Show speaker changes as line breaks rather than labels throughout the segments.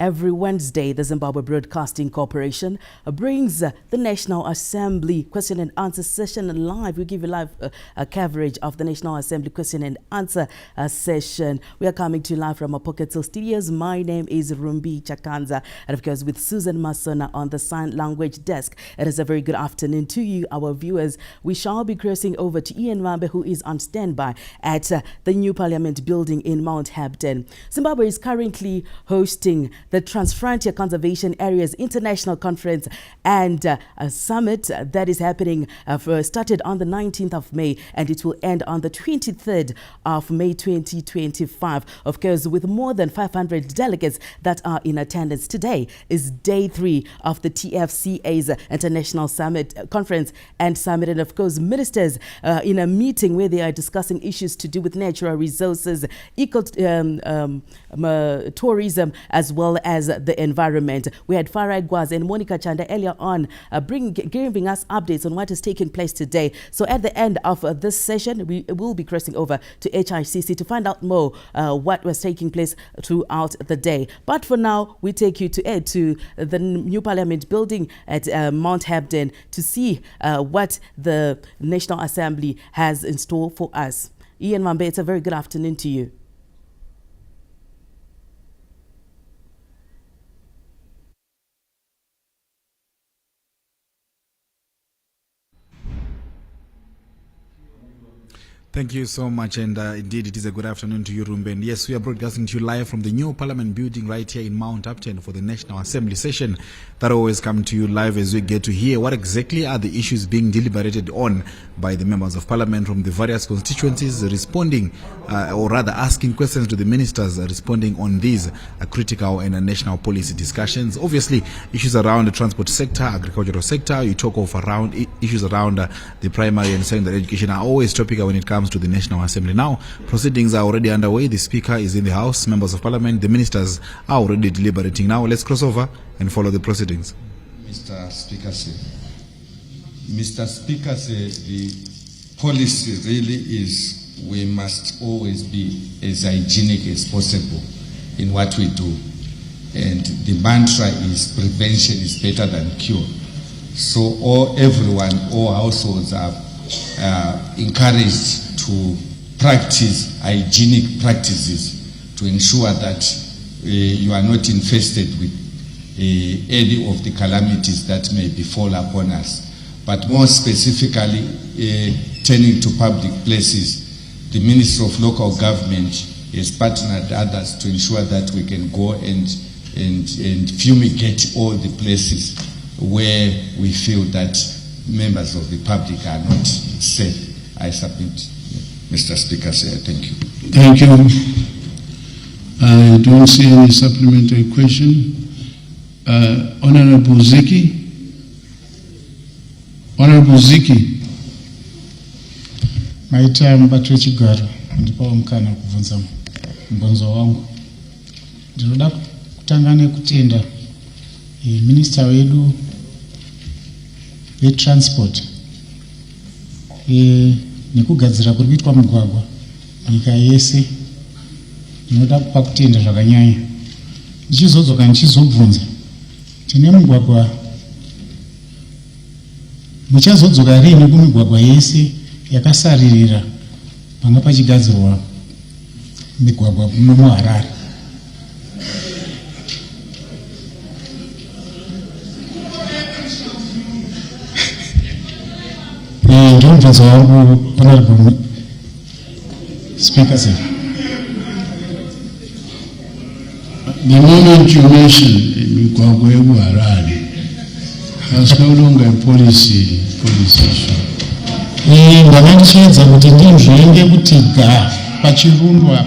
Every Wednesday, the Zimbabwe Broadcasting Corporation brings the National Assembly question and answer session live. We give you live coverage of the National Assembly question and answer session. We are coming to you live from our Pocket Hill studios. My name is Rumbi Chakanza, and of course with Susan Masona on the sign language desk. It is a very good afternoon to you, our viewers. We shall be crossing over to Ian Wambe, who is on standby at the new Parliament building in Mount Hampton. Zimbabwe is currently hosting the Transfrontier Conservation Areas International Conference and a summit that is happening, started on the 19th of May and it will end on the 23rd of May 2025. Of course, with more than 500 delegates that are in attendance. Today is day 3 of the TFCA's International Conference and Summit, and of course ministers in a meeting where they are discussing issues to do with natural resources, tourism, as well as the environment. We had Farah Gwaz and Monica Chanda earlier on giving us updates on what is taking place today. So at the end of this session, we will be crossing over to HICC to find out more what was taking place throughout the day. But for now, we take you to the new Parliament building at Mount Hampton to see what the National Assembly has in store for us. Ian Wambe, it's a very good afternoon to you.
Thank you so much, and indeed it is a good afternoon to you, Rumbe. And yes, we are broadcasting to you live from the new Parliament building right here in Mount Hampton for the National Assembly session that always come to you live as we get to hear what exactly are the issues being deliberated on by the members of Parliament from the various constituencies, responding or rather asking questions to the ministers, responding on these critical and national policy discussions. Obviously, issues around the transport sector, agricultural sector, you talk of around issues around the primary and secondary education are always topical when it comes to the National Assembly. Now, proceedings are already underway. The Speaker is in the House, members of Parliament, the ministers are already deliberating. Now, let's cross over and follow the proceedings.
Mr. Speaker, the policy really is we must always be as hygienic as possible in what we do. And the mantra is prevention is better than cure. So all households are encouraged to practice hygienic practices to ensure that you are not infested with any of the calamities that may befall upon us. But more specifically, turning to public places, the Ministry of Local Government has partnered others to ensure that we can go and fumigate all the places where we feel that members of the public are not safe. I submit, Mr. Speaker, thank you.
Thank you. I don't see any supplementary question. Honorable Ziki. Honorable Ziki.
Maita mbatwe chigaro ndipo mkana kuvunza mbonzo wangu. Ndinoda kutanga nekutenda minister wedu transport nekugadzira kuri kuitwa mugwagwa nyika yese. Ndinoda kupa kutenda zvakanyanya. Ndichizodzoka ndichizobvunza, tine mugwagwa, muchazodzoka rini kumigwagwa yese yakasaririra panga pachigadzirwa migwagwa muno muHarare? Ndimubvunzo wangu, Honorable Speaker, sir.
The moment you mentioned migwagwa yemuHarare, that's no longer a policy issue.
Ndanga ndichiedza kuti ndimzvenge kuti ga pachirundwa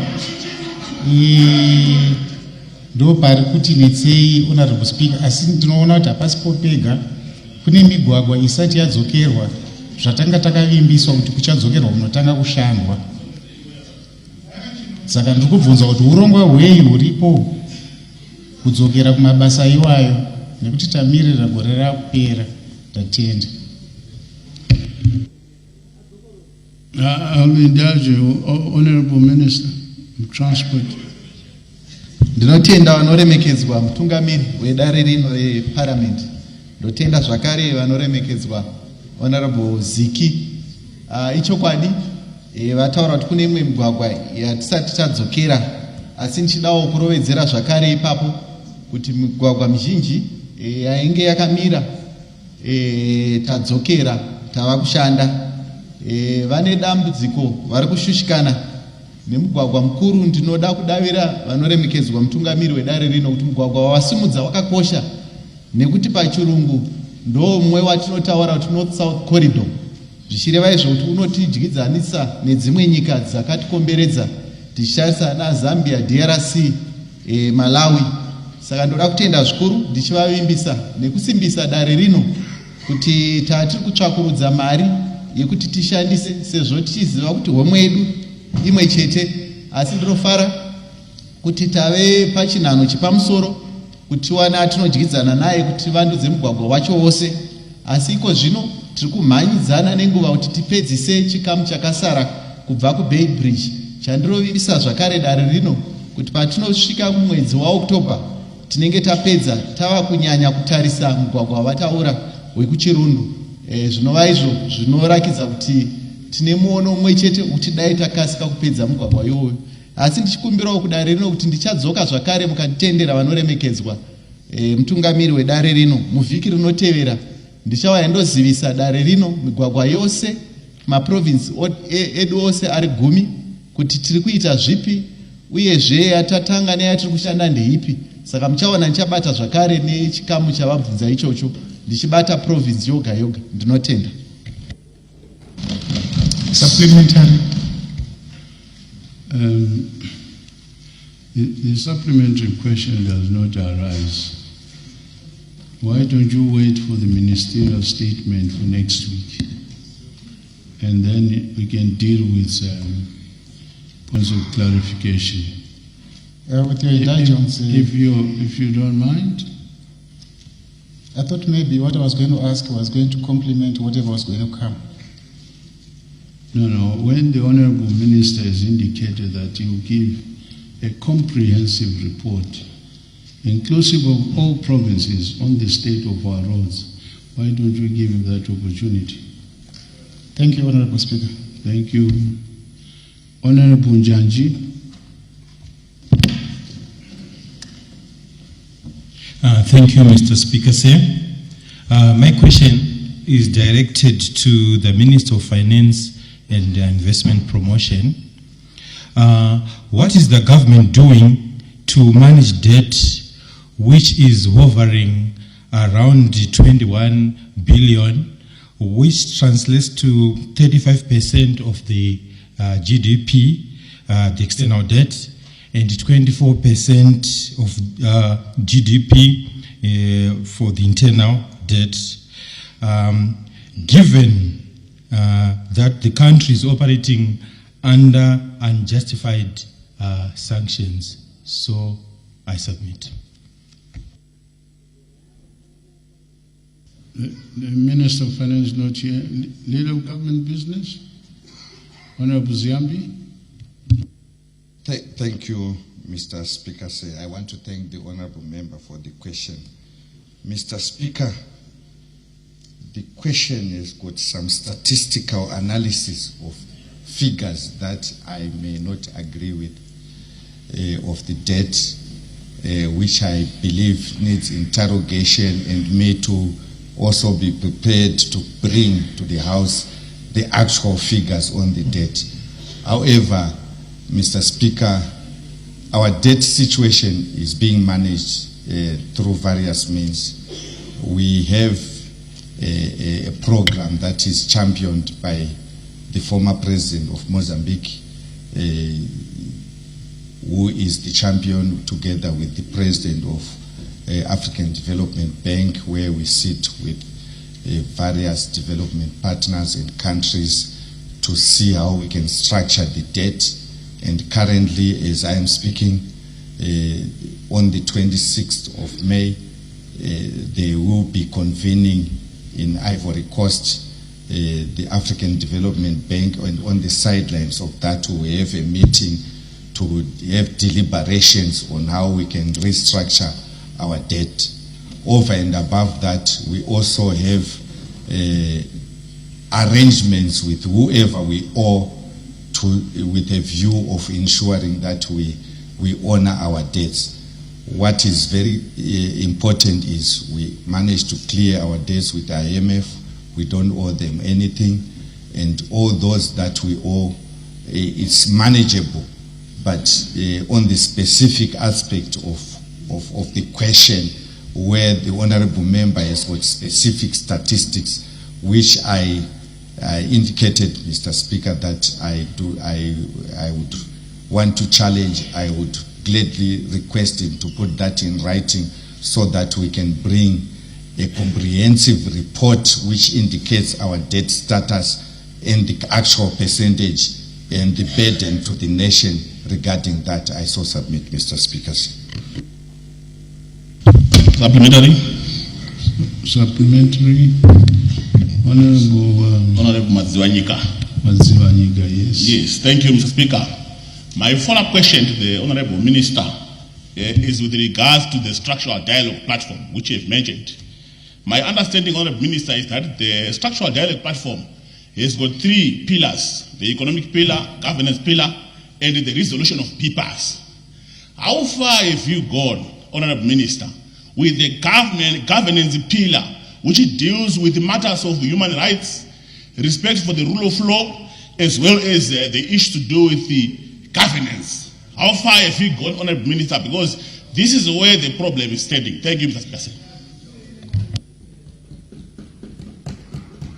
ndo pari kuti netsei, Honorable Speaker, asi ndinoona kuti hapasipo pega, kune migwagwa isati yadzokerwa zvatanga takavimbiswa kuti kuchadzokerwa kunotanga kushandwa. Saka ndiri kubvunza kuti urongwa hwei huripo kudzokera kumabasa iwayo, nekuti tamirira gore rakupera tatenda.
I'll indulge you, Honorable Minister of Transport.
Ndinotenda vanoremekedzwa mutungamiri wedare rino reparliament. Ndotenda zvakare vanoremekedzwa Honorable Ziki. Ichokwadi vataura kuti kune imwe migwagwa yatisati tadzokera, asi ndichidawo kurovedzera zvakare ipapo kuti migwagwa mizhinji yainge yakamira tadzokera tava kushanda. Vane dambudziko vari kushushikana nemugwagwa mukuru. Ndinoda kudavira vanoremekedzwa mutungamiri wedare rino kuti mugwagwa wawasimudza wakakosha, nekuti pachirungu ndo mumwe watinotaura kuti North South Corridor, zvichireva izvo kuti unotidyidzanisa nedzimwe nyika dzakatikomberedza tichishandisa na Zambia, DRC, Malawi. Saka ndoda kutenda zvikuru ndichivavimbisa nekusimbisa dare rino kuti tiri kutsvakurudza mari yekuti tishandise, sezvo tichiziva kuti homwe yedu imwe chete. Asi ndinofara kuti tave pachinhano chipamusoro kuti tiwane atinodyidzana naye kuti tivandudze mugwagwa wacho wose. Asi iko zvino tiri kumhanyidzana nenguva kuti tipedzise chikamu chakasara kubva kuBay Bridge. Chandirovimbisa zvakare dare rino kuti patinosvika mumwedzi waOktoba tinenge tapedza tava kunyanya kutarisa mugwagwa wavataura wekuchirundu. Zvinova izvo zvinorakidza kuti tine muono umwe chete kuti dai takasika kupedza mugwagwa iwoyo. Asi ndichikumbirawo kudare rino kuti ndichadzoka zvakare mukatitendera vanoremekedzwa mutungamiri wedare rino muvhiki rinotevera. Ndichauya ndozivisa dare rino migwagwa yose maprovince edu ose ari 10 kuti tiri kuita zvipi, uyezve yatatanga neyatiri kushanda ndeipi. Saka muchaona ndichabata zvakare nechikamu chavabvunza ichocho, ndichibata province yoga yoga. Ndinotenda.
Supplementary.
The supplementary question does not arise. Why don't you wait for the ministerial statement for next week? And then we can deal with points of clarification.
With your indulgence,
if you don't mind.
I thought maybe what I was going to ask was going to complement whatever was going to come.
No. When the Honorable Minister has indicated that he will give a comprehensive report, inclusive of all provinces, on the state of our roads, why don't you give him that opportunity?
Thank you, Honorable Speaker.
Thank you. Honorable Njanji.
Thank you, Mr. Speaker, sir. My question is directed to the Minister of Finance and Investment Promotion. What is the government doing to manage debt, which is hovering around 21 billion, which translates to 35% of the GDP, the external debt, and 24% of GDP for the internal debt. Given that the country is operating under unjustified sanctions, so I submit.
The Minister of Finance is not here. Leader of Government Business, Honorable Ziambi.
Thank you, Mr. Speaker. I want to thank the Honorable Member for the question. Mr. Speaker, the question has got some statistical analysis of figures that I may not agree with, of the debt, which I believe needs interrogation and may to also be prepared to bring to the House the actual figures on the debt. However, Mr. Speaker, our debt situation is being managed through various means. We have a program that is championed by the former president of Mozambique, who is the champion together with the president of African Development Bank, where we sit with various development partners and countries to see how we can structure the debt. And currently, as I am speaking, on the 26th of May, they will be convening in Ivory Coast the African Development Bank, and on the sidelines of that we have a meeting to have deliberations on how we can restructure our debt. Over and above that, we also have arrangements with whoever we owe with a view of ensuring that we honor our debts. What is very important is we managed to clear our debts with IMF. We don't owe them anything, and all those that we owe, it's manageable. But on the specific aspect of the question, where the honourable member has got specific statistics, which I indicated, Mr. Speaker, that I would want to challenge, I would gladly request him to put that in writing so that we can bring a comprehensive report which indicates our debt status and the actual percentage and the burden to the nation regarding that. I so submit, Mr. Speaker.
Supplementary. Honorable
Madziwanyika.
Madziwanyika, yes.
Yes, thank you, Mr. Speaker. My follow-up question to the Honorable Minister is with regards to the structural dialogue platform, which you have mentioned. My understanding, Honorable Minister, is that the structural dialogue platform has got 3 pillars: the economic pillar, governance pillar, and the resolution of PPAs. How far have you gone, Honorable Minister, with the governance pillar, which deals with matters of human rights, respect for the rule of law, as well as the issue to do with the governance? How far have you gone, Honorable Minister? Because this is where the problem is standing. Thank you, Mr. Speaker.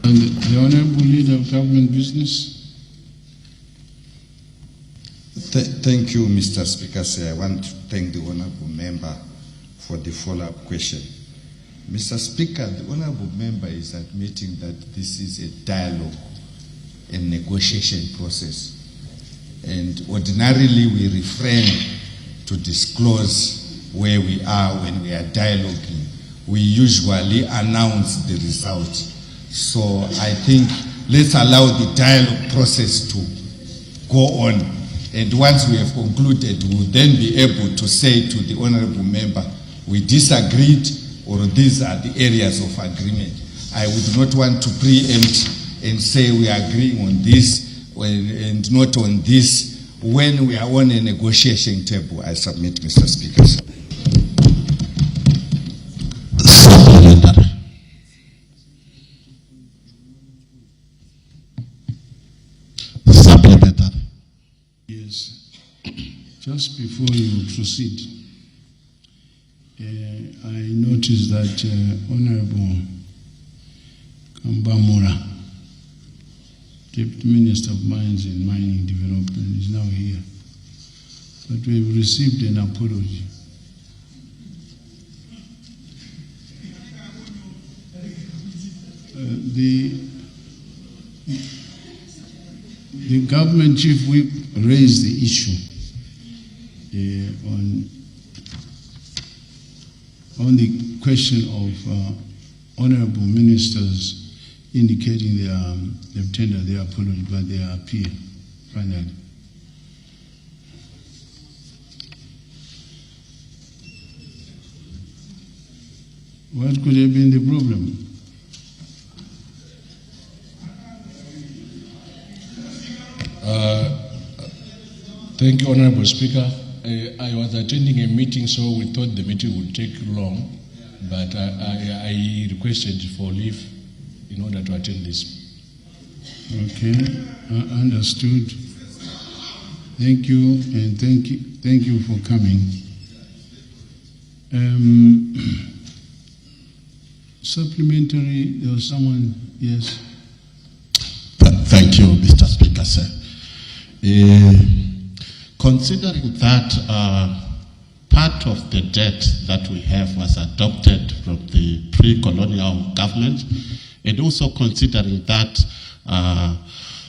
And the Honorable Leader of Government Business.
Thank you, Mr. Speaker. I want to thank the honourable member for the follow-up question. Mr. Speaker, the honourable member is admitting that this is a dialogue and negotiation process. And ordinarily we refrain to disclose where we are when we are dialoguing. We usually announce the result. So I think let's allow the dialogue process to go on. And once we have concluded, we will then be able to say to the honourable member, we disagreed, or these are the areas of agreement. I would not want to preempt and say we are agreeing on this and not on this when we are on a negotiation table. I submit, Mr. Speaker.
Supplementary. Yes. Just before you proceed, I noticed that Honorable Kambamura, Deputy Minister of Mines and Mining Development, is now here. But we have received an apology. The government chief whip raised the issue on the question of honourable ministers indicating they've tendered their apology, but they appear finally. What could have been the problem?
Thank you, Honorable Speaker. I was attending a meeting, so we thought the meeting would take long, but I requested for leave in order to attend this.
Okay, understood. Thank you, and thank you for coming. Supplementary, there was someone, yes.
Thank you, Mr. Speaker, sir. Considering that part of the debt that we have was adopted from the pre-colonial government, and also considering that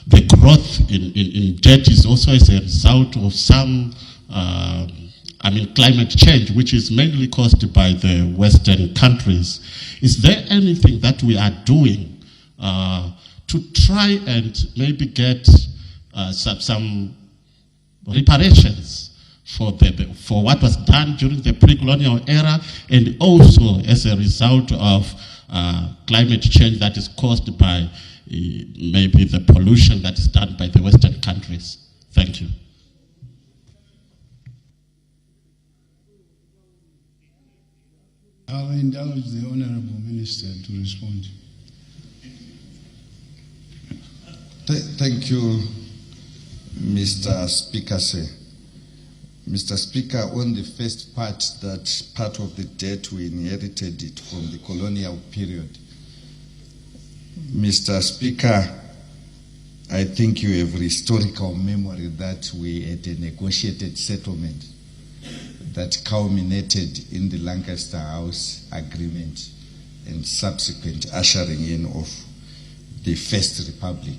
the growth in debt is also as a result of some climate change, which is mainly caused by the Western countries. Is there anything that we are doing to try and maybe get some reparations for what was done during the pre-colonial era, and also as a result of climate change that is caused by maybe the pollution that is done by the Western countries. Thank you.
I'll indulge the Honorable Minister to respond.
Thank you, Mr. Speaker, sir. Mr. Speaker, on the first part, that part of the debt we inherited it from the colonial period. Mr. Speaker, I think you have historical memory that we had a negotiated settlement that culminated in the Lancaster House Agreement and subsequent ushering in of the First Republic.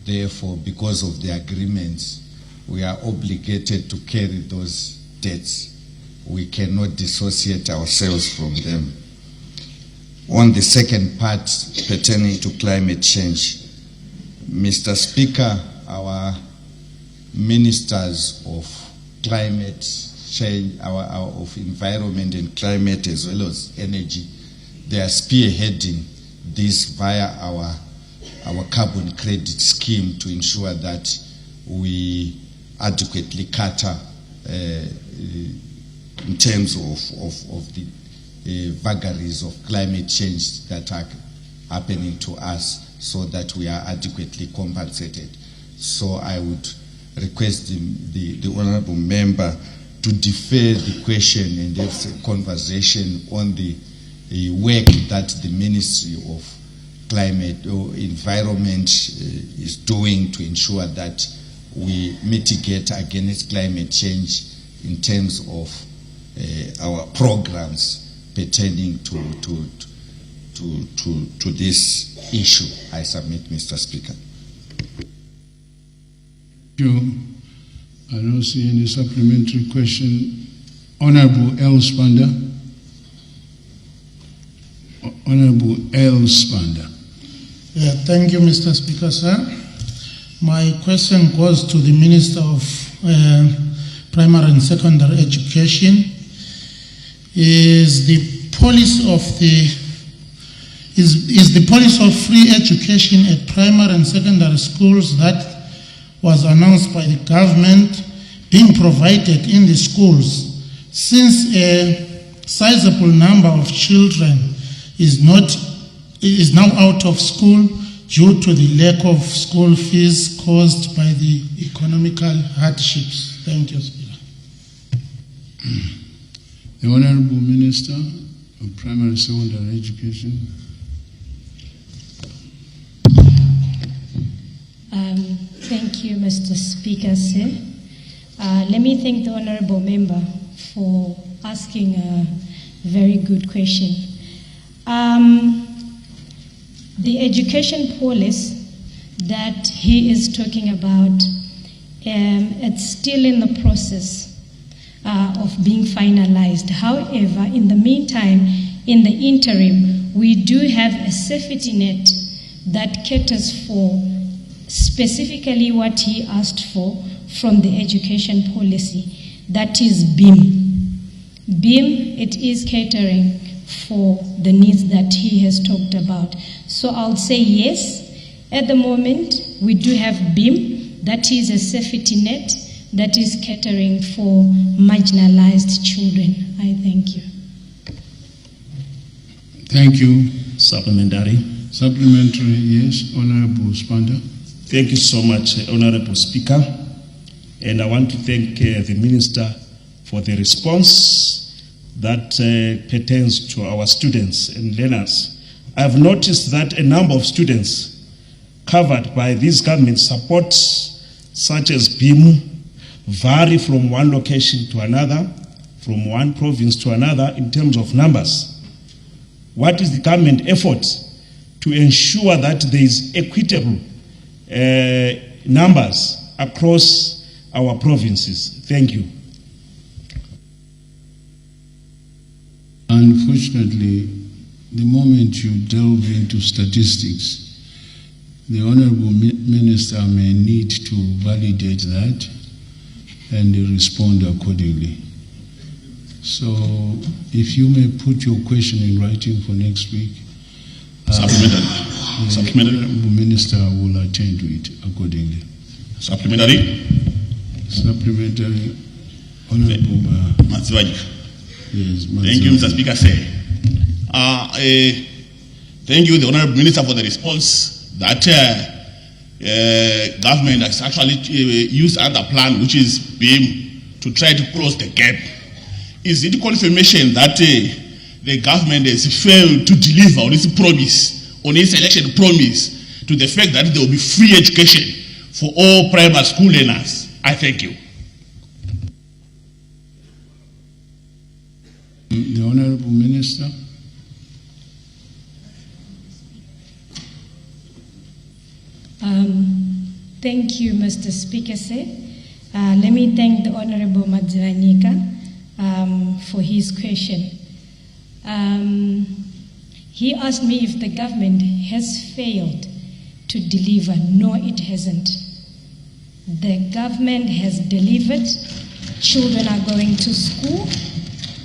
Therefore, because of the agreements, we are obligated to carry those debts. We cannot dissociate ourselves from them. On the second part pertaining to climate change, Mr. Speaker, our ministers of climate change, of environment and climate as well as energy, they are spearheading this via our carbon credit scheme to ensure that we adequately cater in terms of the vagaries of climate change that are happening to us, so that we are adequately compensated. So I would request the honourable member to defer the question and have a conversation on the work that the Ministry of Climate or Environment is doing to ensure that we mitigate against climate change in terms of our programs pertaining to this issue. I submit, Mr. Speaker.
Thank you. I don't see any supplementary question. Honorable L. Spanda. Honorable L. Spanda.
Yeah, thank you, Mr. Speaker, sir. My question goes to the Minister of Primary and Secondary Education. Is the policy of free education at primary and secondary schools that was announced by the government being provided in the schools, since a sizable number of children is now out of school due to the lack of school fees caused by the economical hardships? Thank you, Speaker.
The Honourable Minister of Primary and Secondary Education.
Thank you, Mr. Speaker, sir. Let me thank the Honourable Member for asking a very good question. The education policy that he is talking about, it's still in the process of being finalized. However, in the meantime, in the interim, we do have a safety net that caters for specifically what he asked for from the education policy, that is BEAM. BEAM, it is catering for the needs that he has talked about. So I'll say yes, at the moment we do have BEAM, that is a safety net that is catering for marginalized children. I thank you.
Thank you.
Supplementary.
Supplementary, yes. Honourable Spanda.
Thank you so much, Honourable Speaker. And I want to thank the Minister for the response that pertains to our students and learners. I have noticed that a number of students covered by these government supports, such as BEAM, vary from one location to another, from one province to another in terms of numbers. What is the government effort to ensure that there is equitable numbers across our provinces? Thank you.
Unfortunately, the moment you delve into statistics, the Honourable Minister may need to validate that and respond accordingly. So if you may put your question in writing for next week,
Supplementary.
The Minister will attend to it accordingly.
Supplementary.
Supplementary. Honorable
Matswanya.
Yes,
Thank you, Mr. Speaker. Thank you, the Honorable Minister, for the response that government has actually used another plan, which is BIM, to try to close the gap. Is it confirmation that the government has failed to deliver on its promise, on its election promise, to the fact that there will be free education for all primary school learners? I thank you.
The Honorable Minister.
Thank you, Mr. Speaker. Let me thank the Honorable Madzivanika for his question. He asked me if the government has failed to deliver. No, it hasn't. The government has delivered. Children are going to school,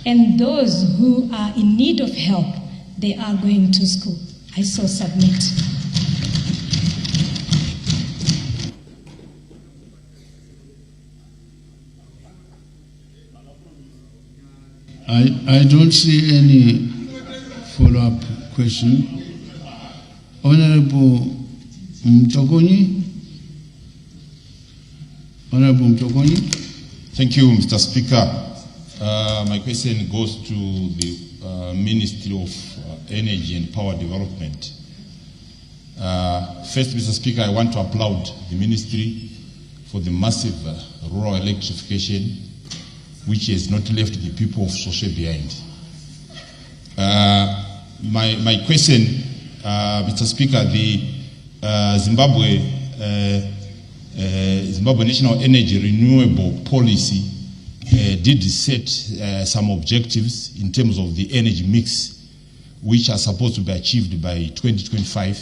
and those who are in need of help, they are going to school. I so submit.
I don't see any follow-up question. Honorable Mtokoni. Honorable Mtokoni.
Thank you, Mr. Speaker. My question goes to the Ministry of Energy and Power Development. First, Mr. Speaker, I want to applaud the ministry for the massive rural electrification, which has not left the people of Soshe behind. My question, Mr. Speaker, the Zimbabwe National Energy Renewable Policy did set some objectives in terms of the energy mix, which are supposed to be achieved by 2025.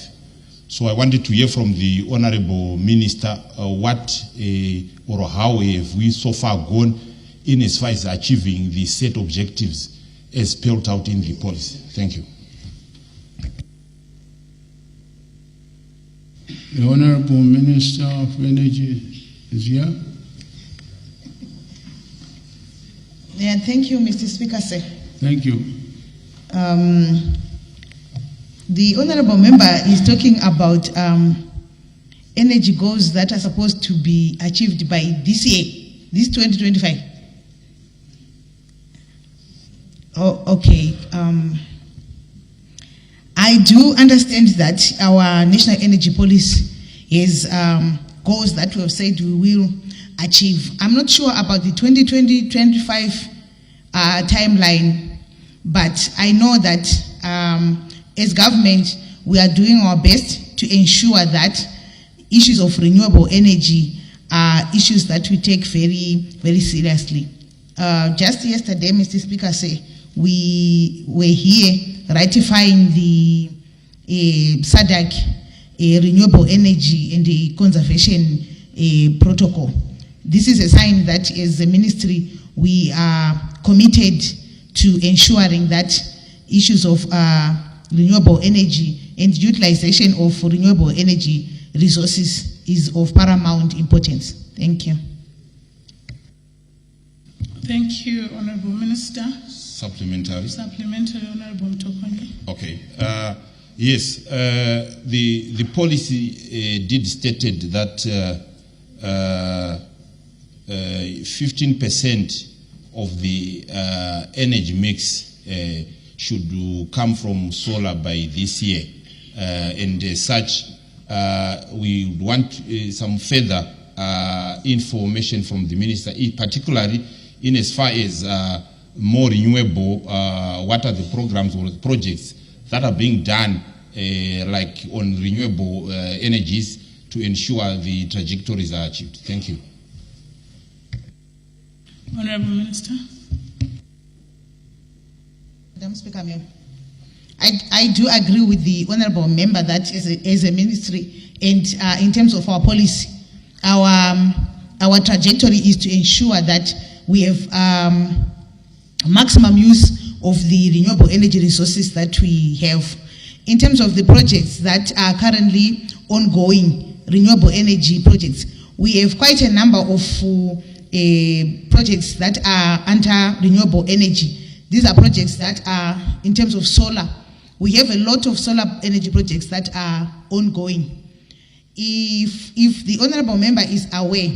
So I wanted to hear from the Honorable Minister what or how have we so far gone in as far as achieving the set objectives as spelled out in the policy. Thank you.
The Honorable Minister of Energy is here.
Yeah, thank you, Mr. Speaker, sir.
Thank you.
The Honorable Member is talking about energy goals that are supposed to be achieved by this year, this 2025. Oh, okay. I do understand that our national energy policy is goals that we have said we will achieve. I'm not sure about the 2020-25 timeline, but I know that as government, we are doing our best to ensure that issues of renewable energy are issues that we take very, very seriously. Just yesterday, Mr. Speaker, we were here ratifying the SADC renewable energy and the conservation protocol. This is a sign that as a ministry, we are committed to ensuring that issues of renewable energy and utilization of renewable energy resources is of paramount importance. Thank you.
Thank you, Honorable Minister.
Supplementary.
Supplementary, Honorable Mtokoni.
Okay. Yes, the policy did stated that 15% of the energy mix should come from solar by this year. And as such, we want some further information from the minister, particularly in as far as more renewable, what are the programs or the projects that are being done like on renewable energies to ensure the trajectories are achieved. Thank you.
Honorable Minister.
Madam Speaker, I do agree with the Honorable Member that as a ministry and in terms of our policy, our our trajectory is to ensure that we have maximum use of the renewable energy resources that we have. In terms of the projects that are currently ongoing, renewable energy projects, we have quite a number of projects that are under renewable energy. These are projects that are in terms of solar. We have a lot of solar energy projects that are ongoing. If the honorable member is aware,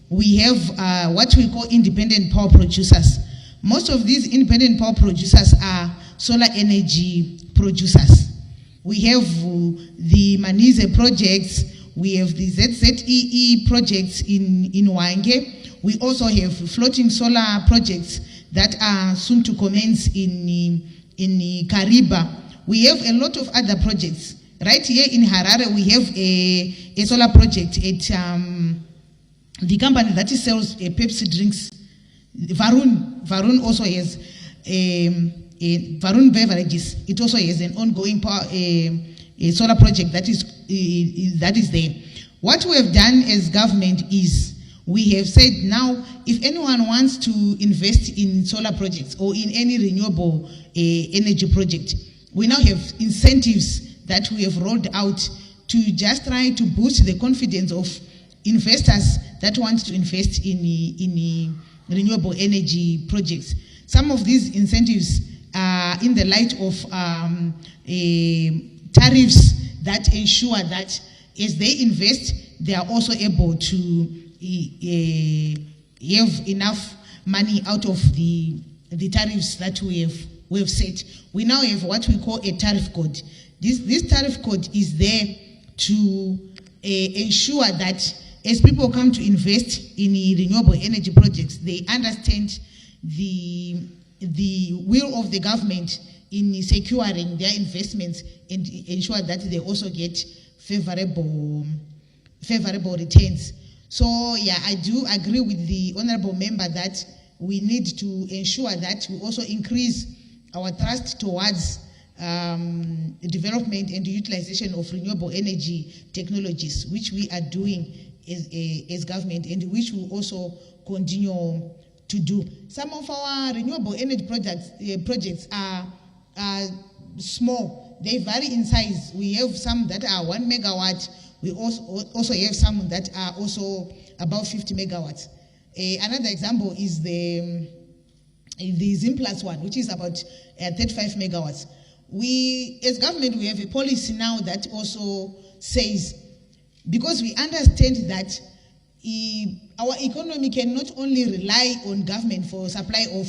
we have what we call independent power producers. Most of these independent power producers are solar energy producers. We have the Manize projects, we have the ZZEE projects in Wange. We also have floating solar projects that are soon to commence in Kariba. We have a lot of other projects. Right here in Harare, we have a solar project at the company that sells Pepsi drinks. Varun also has Varun Beverages. It also has an ongoing power, a solar project that is there. What we have done as government is we have said now, if anyone wants to invest in solar projects or in any renewable energy project, we now have incentives that we have rolled out to just try to boost the confidence of investors that want to invest in renewable energy projects. Some of these incentives are in the light of tariffs that ensure that as they invest, they are also able to have enough money out of the tariffs that we have set. We now have what we call a tariff code. This tariff code is there to ensure that as people come to invest in renewable energy projects, they understand the will of the government in securing their investments and ensure that they also get favorable returns. So yeah, I do agree with the honorable member that we need to ensure that we also increase our trust towards development and utilization of renewable energy technologies, which we are doing as government and which we also continue to do. Some of our renewable energy projects are small. They vary in size. We have some that are 1 megawatt. We also have some that are also about 50 megawatts. Another example is the Zimplats one, which is about 35 megawatts. We, as government, we have a policy now that also says, because we understand that our economy cannot only rely on government for supply of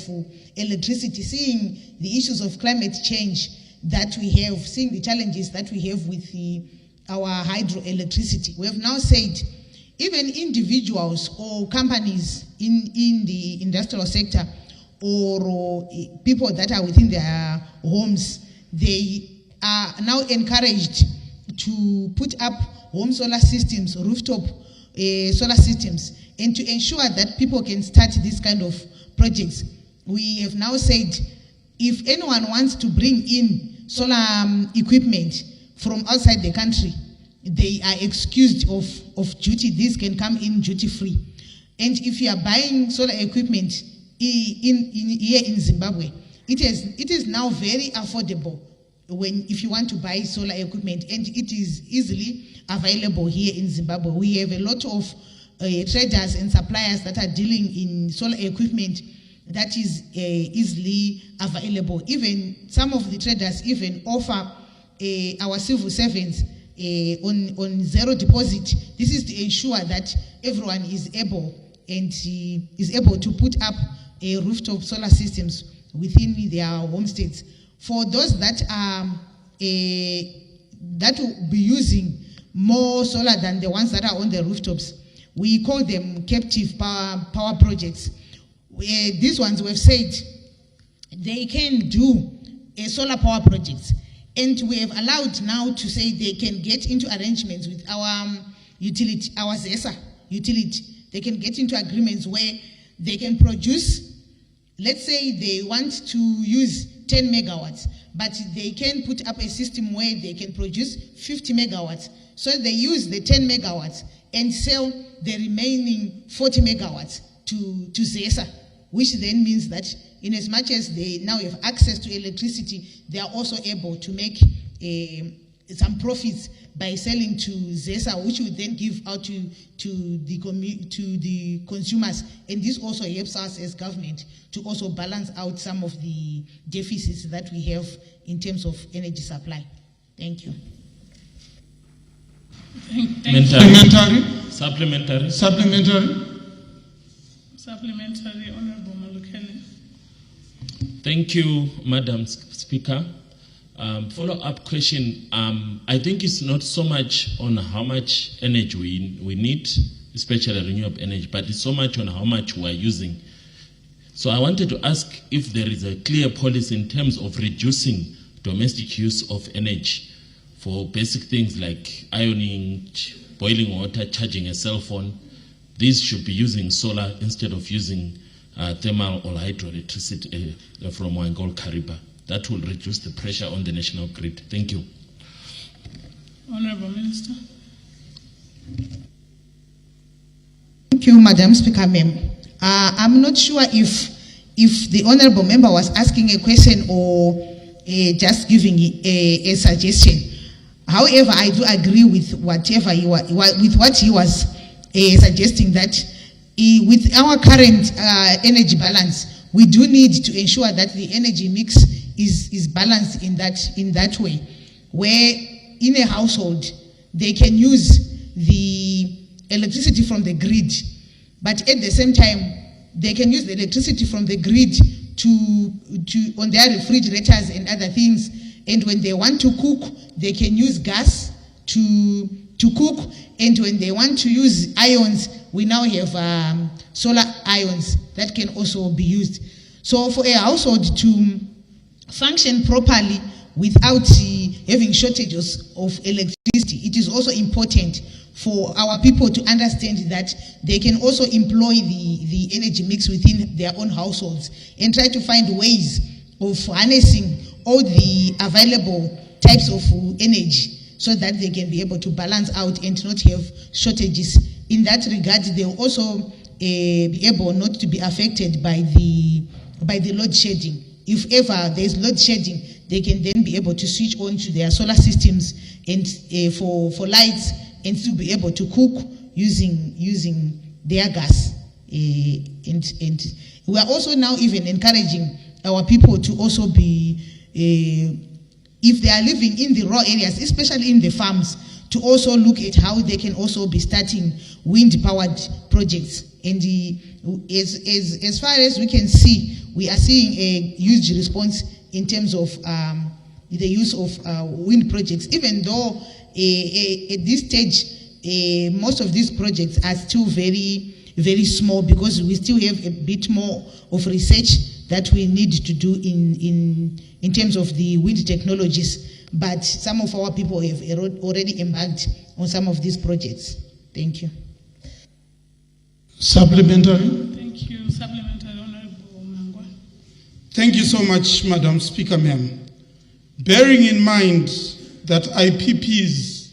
electricity, seeing the issues of climate change that we have, seeing the challenges that we have with our hydroelectricity. We have now said, even individuals or companies in the industrial sector or people that are within their homes, they are now encouraged to put up home solar systems, rooftop solar systems, and to ensure that people can start these kind of projects. We have now said, if anyone wants to bring in solar equipment from outside the country, they are excused of duty. These can come in duty free. And if you are buying solar equipment here in Zimbabwe, it is now very affordable if you want to buy solar equipment, and it is easily available here in Zimbabwe. We have a lot of traders and suppliers that are dealing in solar equipment that is easily available. Even some of the traders even offer our civil servants on zero deposit. This is to ensure that everyone is able to put up rooftop solar systems within their homesteads. For those that will be using more solar than the ones that are on the rooftops, we call them captive power projects. These ones we have said they can do a solar power project, and we have allowed now to say they can get into arrangements with our utility, our ZESA utility. They can get into agreements where they can produce, let's say they want to use 10 megawatts, but they can put up a system where they can produce 50 megawatts. So they use the 10 megawatts and sell the remaining 40 megawatts to ZESA, which then means that in as much as they now have access to electricity, they are also able to make some profits by selling to ZESA, which would then give out to the consumers. And this also helps us as government to also balance out some of the deficits that we have in terms of energy supply. Thank you.
Supplementary.
Supplementary, Honorable Malukele.
Thank you, Madam Speaker. Follow-up question. I think it's not so much on how much energy we need, especially renewable energy, but it's so much on how much we are using. So I wanted to ask if there is a clear policy in terms of reducing domestic use of energy for basic things like ironing, boiling water, charging a cell phone. These should be using solar instead of using thermal or hydroelectricity from Wangol Kariba. That will reduce the pressure on the national grid. Thank you.
Honorable Minister.
Thank you, Madam Speaker, ma'am. I'm not sure if the honorable member was asking a question or just giving a suggestion. However, I do agree with what he was suggesting, that with our current energy balance, we do need to ensure that the energy mix is balanced in that way, where in a household they can use the electricity from the grid, but at the same time they can use the electricity from the grid to on their refrigerators and other things. And when they want to cook, they can use gas to cook. And when they want to use ions, we now have solar ions that can also be used. So for a household to function properly without having shortages of electricity, it is also important for our people to understand that they can also employ the energy mix within their own households and try to find ways of harnessing all the available types of energy so that they can be able to balance out and not have shortages. In that regard, they will also be able not to be affected by the load shedding. If ever there is load shedding, they can then be able to switch on to their solar systems and for lights, and to be able to cook using their gas. And we are also now even encouraging our people to also be, if they are living in the raw areas, especially in the farms, to also look at how they can also be starting wind-powered projects. And as far as we can see, we are seeing a huge response in terms of the use of wind projects, even though at this stage, most of these projects are still very, very small, because we still have a bit more of research that we need to do in terms of the wind technologies. But some of our people have already embarked on some of these projects. Thank you.
Supplementary.
Thank you. Supplementary, Honorable Mangwa.
Thank you so much, Madam Speaker, ma'am. Bearing in mind that IPPs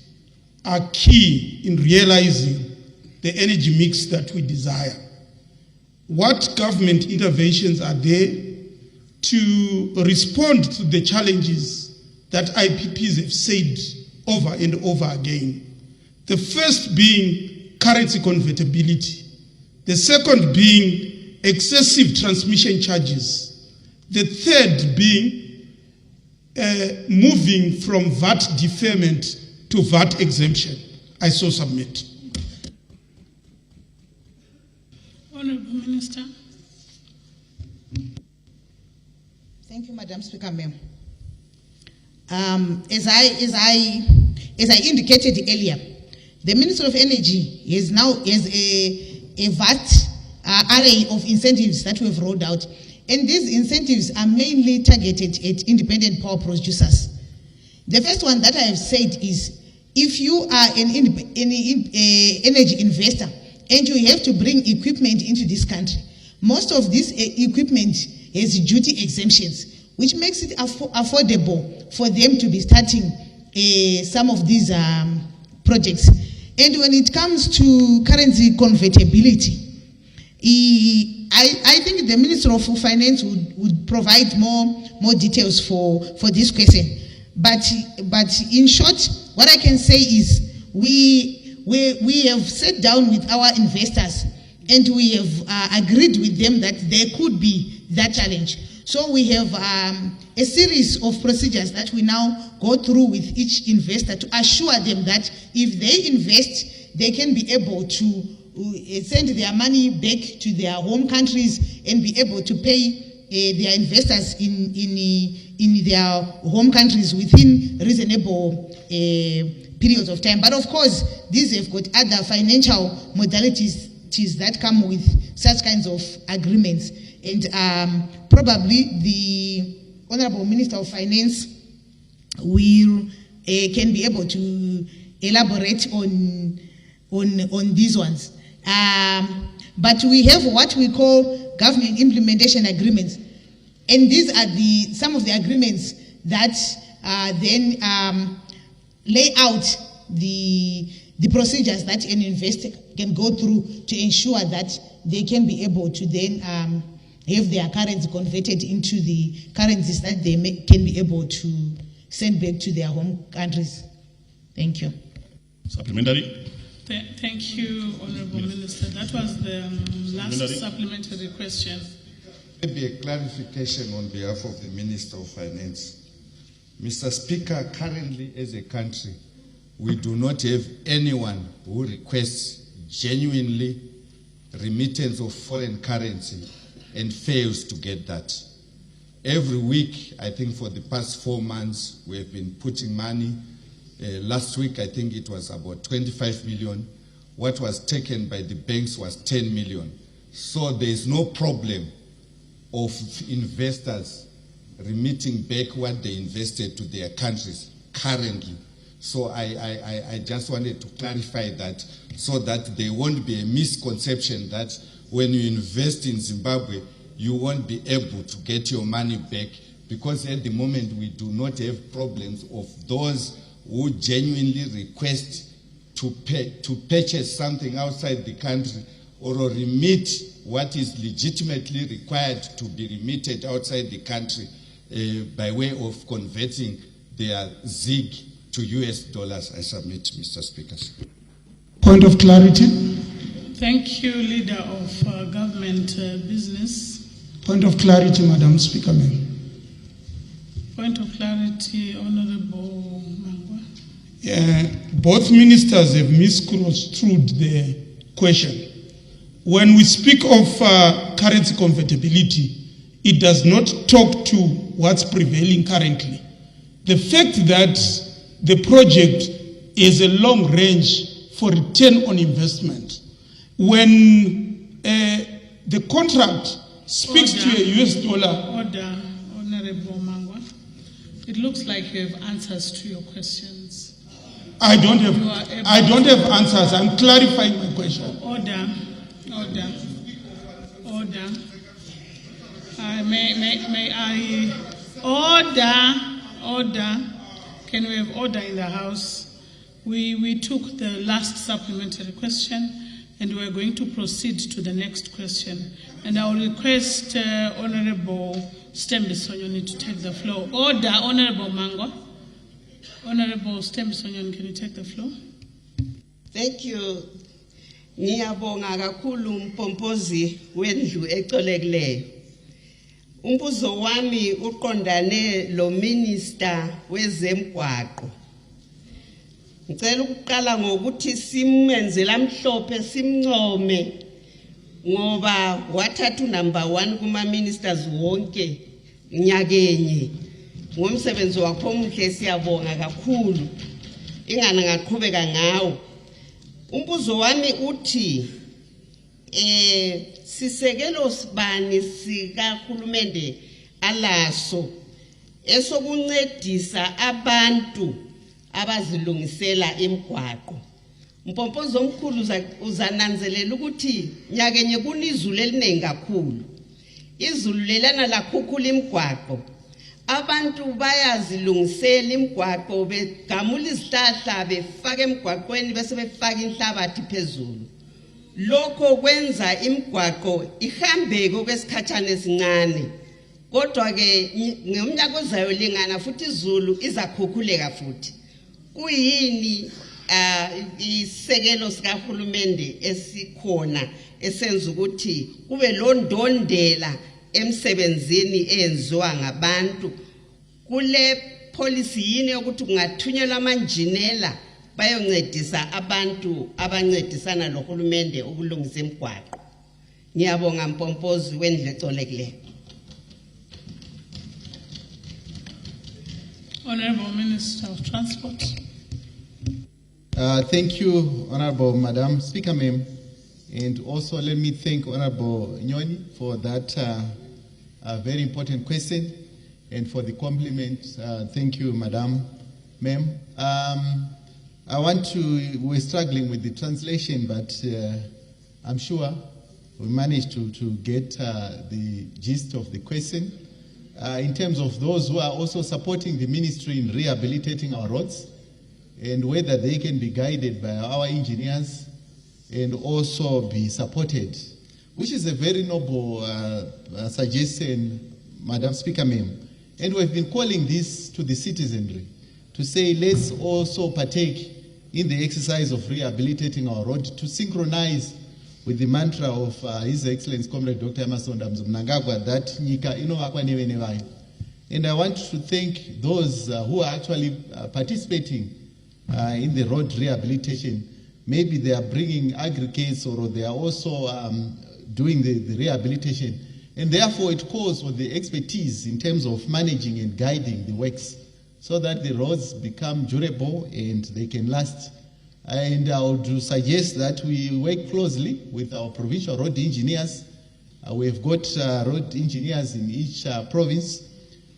are key in realizing the energy mix that we desire, what government interventions are there to respond to the challenges that IPPs have said over and over again? The first being currency convertibility. The second being excessive transmission charges. The third being moving from VAT deferment to VAT exemption. I so submit.
Honorable Minister.
Thank you, Madam Speaker, ma'am. As I indicated earlier, the Minister of Energy is now a vast array of incentives that we've rolled out, and these incentives are mainly targeted at independent power producers. The first one that I have said is, if you are an energy investor and you have to bring equipment into this country, most of this equipment has duty exemptions, which makes it affordable for them to be starting some of these projects. And when it comes to currency convertibility, I think the Minister of Finance would provide more details for this question. But in short, what I can say is we have sat down with our investors and we have agreed with them that there could be that challenge. So we have a series of procedures that we now go through with each investor to assure them that if they invest, they can be able to send their money back to their home countries and be able to pay their investors in their home countries within reasonable periods of time. But of course, these have got other financial modalities that come with such kinds of agreements. And probably the Honorable Minister of Finance will can be able to elaborate on these ones. But we have what we call government implementation agreements, and these are some of the agreements that then lay out the procedures that an investor can go through to ensure that they can be able to then have their currency converted into the currencies that they can be able to send back to their home countries. Thank you.
Supplementary.
Thank you, Honorable Minister. That was the last supplementary question.
Maybe a clarification on behalf of the Minister of Finance. Mr. Speaker, currently as a country, we do not have anyone who requests genuinely remittance of foreign currency and fails to get that. Every week, I think for the past 4 months, we have been putting money. Last week, I think it was about 25 million. What was taken by the banks was 10 million. So there is no problem of investors remitting back what they invested to their countries currently. So I just wanted to clarify that so that there won't be a misconception that when you invest in Zimbabwe, you won't be able to get your money back, because at the moment we do not have problems of those who genuinely request to purchase something outside the country or remit what is legitimately required to be remitted outside the country by way of converting their ZIG to US dollars. I submit, Mr. Speaker.
Point of clarity.
Thank you, Leader of Government Business.
Point of clarity, Madam Speaker. Ma'am.
Point of clarity, Honorable Mangwa.
Both ministers have misconstrued the question. When we speak of currency convertibility, it does not talk to what's prevailing currently. The fact that the project is a long range for return on investment, when the contract speaks to a US dollar.
Order, Honorable Mangwa. It looks like you have answers to your questions.
I don't have answers. I'm clarifying my question.
Order. May I order? Can we have order in the House? We took the last supplementary question and we're going to proceed to the next question. And I will request Honorable Stembisonyoni to take the floor. Order, Honorable Mangwa. Honorable Stembisonyoni, can you take the floor?
Thank you. Ngiyabonga kakhulu mpompozi wendlu ecolekileyo. Umbuzo wami uqondane lo minister wezemgwaqo. Ngicela ukuqala ngokuthi simenzela mhlophe simncome ngoba wathatha number 1 kuma ministers wonke nyakenye. Ngomsebenzi wakho omuhle siyabonga kakhulu. Ingana ngaqhubeka ngawo. Umbuzo wami uthi sisekelo sibani sika hulumende alaso esokuncedisa abantu abazilungisela emgwaqo. Mpompozo omkhulu uzananzelela ukuthi nyakenye kunizulu elinengi kakhulu. Izulu lelana lakhukhula imgwaqo. abantu bayazilungisela imigwaqo begamula izihlahla befaka emgwaqweni bese befaka inhlabathi phezulu. Lokho kwenza imigwaqo ihambeke okwesikhatshana esincane. Kodwa ke ngomnyaka ozayo lingana futhi izulu izakhukhuleka futhi. Kuyini isekelo sikahulumende esikhona esenza ukuthi kube londondela emsebenzini eyenziwa ngabantu kule policy yini yokuthi kungathunyelwa amanjinela bayoncedisa abantu abancedisana nohulumende ukulungisa imigwaqo. Ngiyabonga Mpompozi wendle ecolekileyo.
Honorable Minister of Transport.
Thank you, Honorable Madam Speaker, ma'am. And also let me thank Honorable Nyoni for that very important question and for the compliment. Thank you, Madam, ma'am. We're struggling with the translation, but I'm sure we managed to get the gist of the question. In terms of those who are also supporting the ministry in rehabilitating our roads, and whether they can be guided by our engineers and also be supported, which is a very noble suggestion, Madam Speaker, ma'am. And we've been calling this to the citizenry to say, let's also partake in the exercise of rehabilitating our road to synchronize with the mantra of His Excellency Comrade Dr. Emerson Mnangagwa that Nika Inoakwa Nevenevayo. And I want to thank those who are actually participating in the road rehabilitation. Maybe they are bringing aggregates or they are also doing the rehabilitation. And therefore it calls for the expertise in terms of managing and guiding the works so that the roads become durable and they can last. And I would suggest that we work closely with our provincial road engineers. We've got road engineers in each province,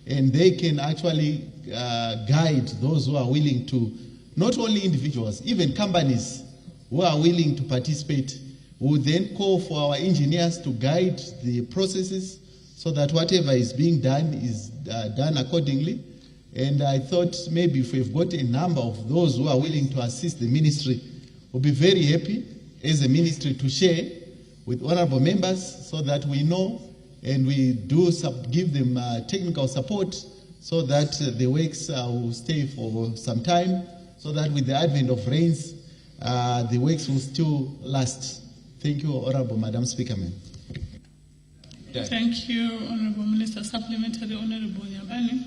and they can actually guide those who are willing to, not only individuals, even companies who are willing to participate. We will then call for our engineers to guide the processes so that whatever is being done is done accordingly. And I thought maybe if we've got a number of those who are willing to assist the ministry, we'll be very happy as a ministry to share with honorable members so that we know and we do give them technical support so that the works will stay for some time, so that with the advent of rains, the works will still last. Thank you, Honorable Madam Speaker, ma'am.
Thank you, Honorable Minister. Supplementary, Honorable Nyabani.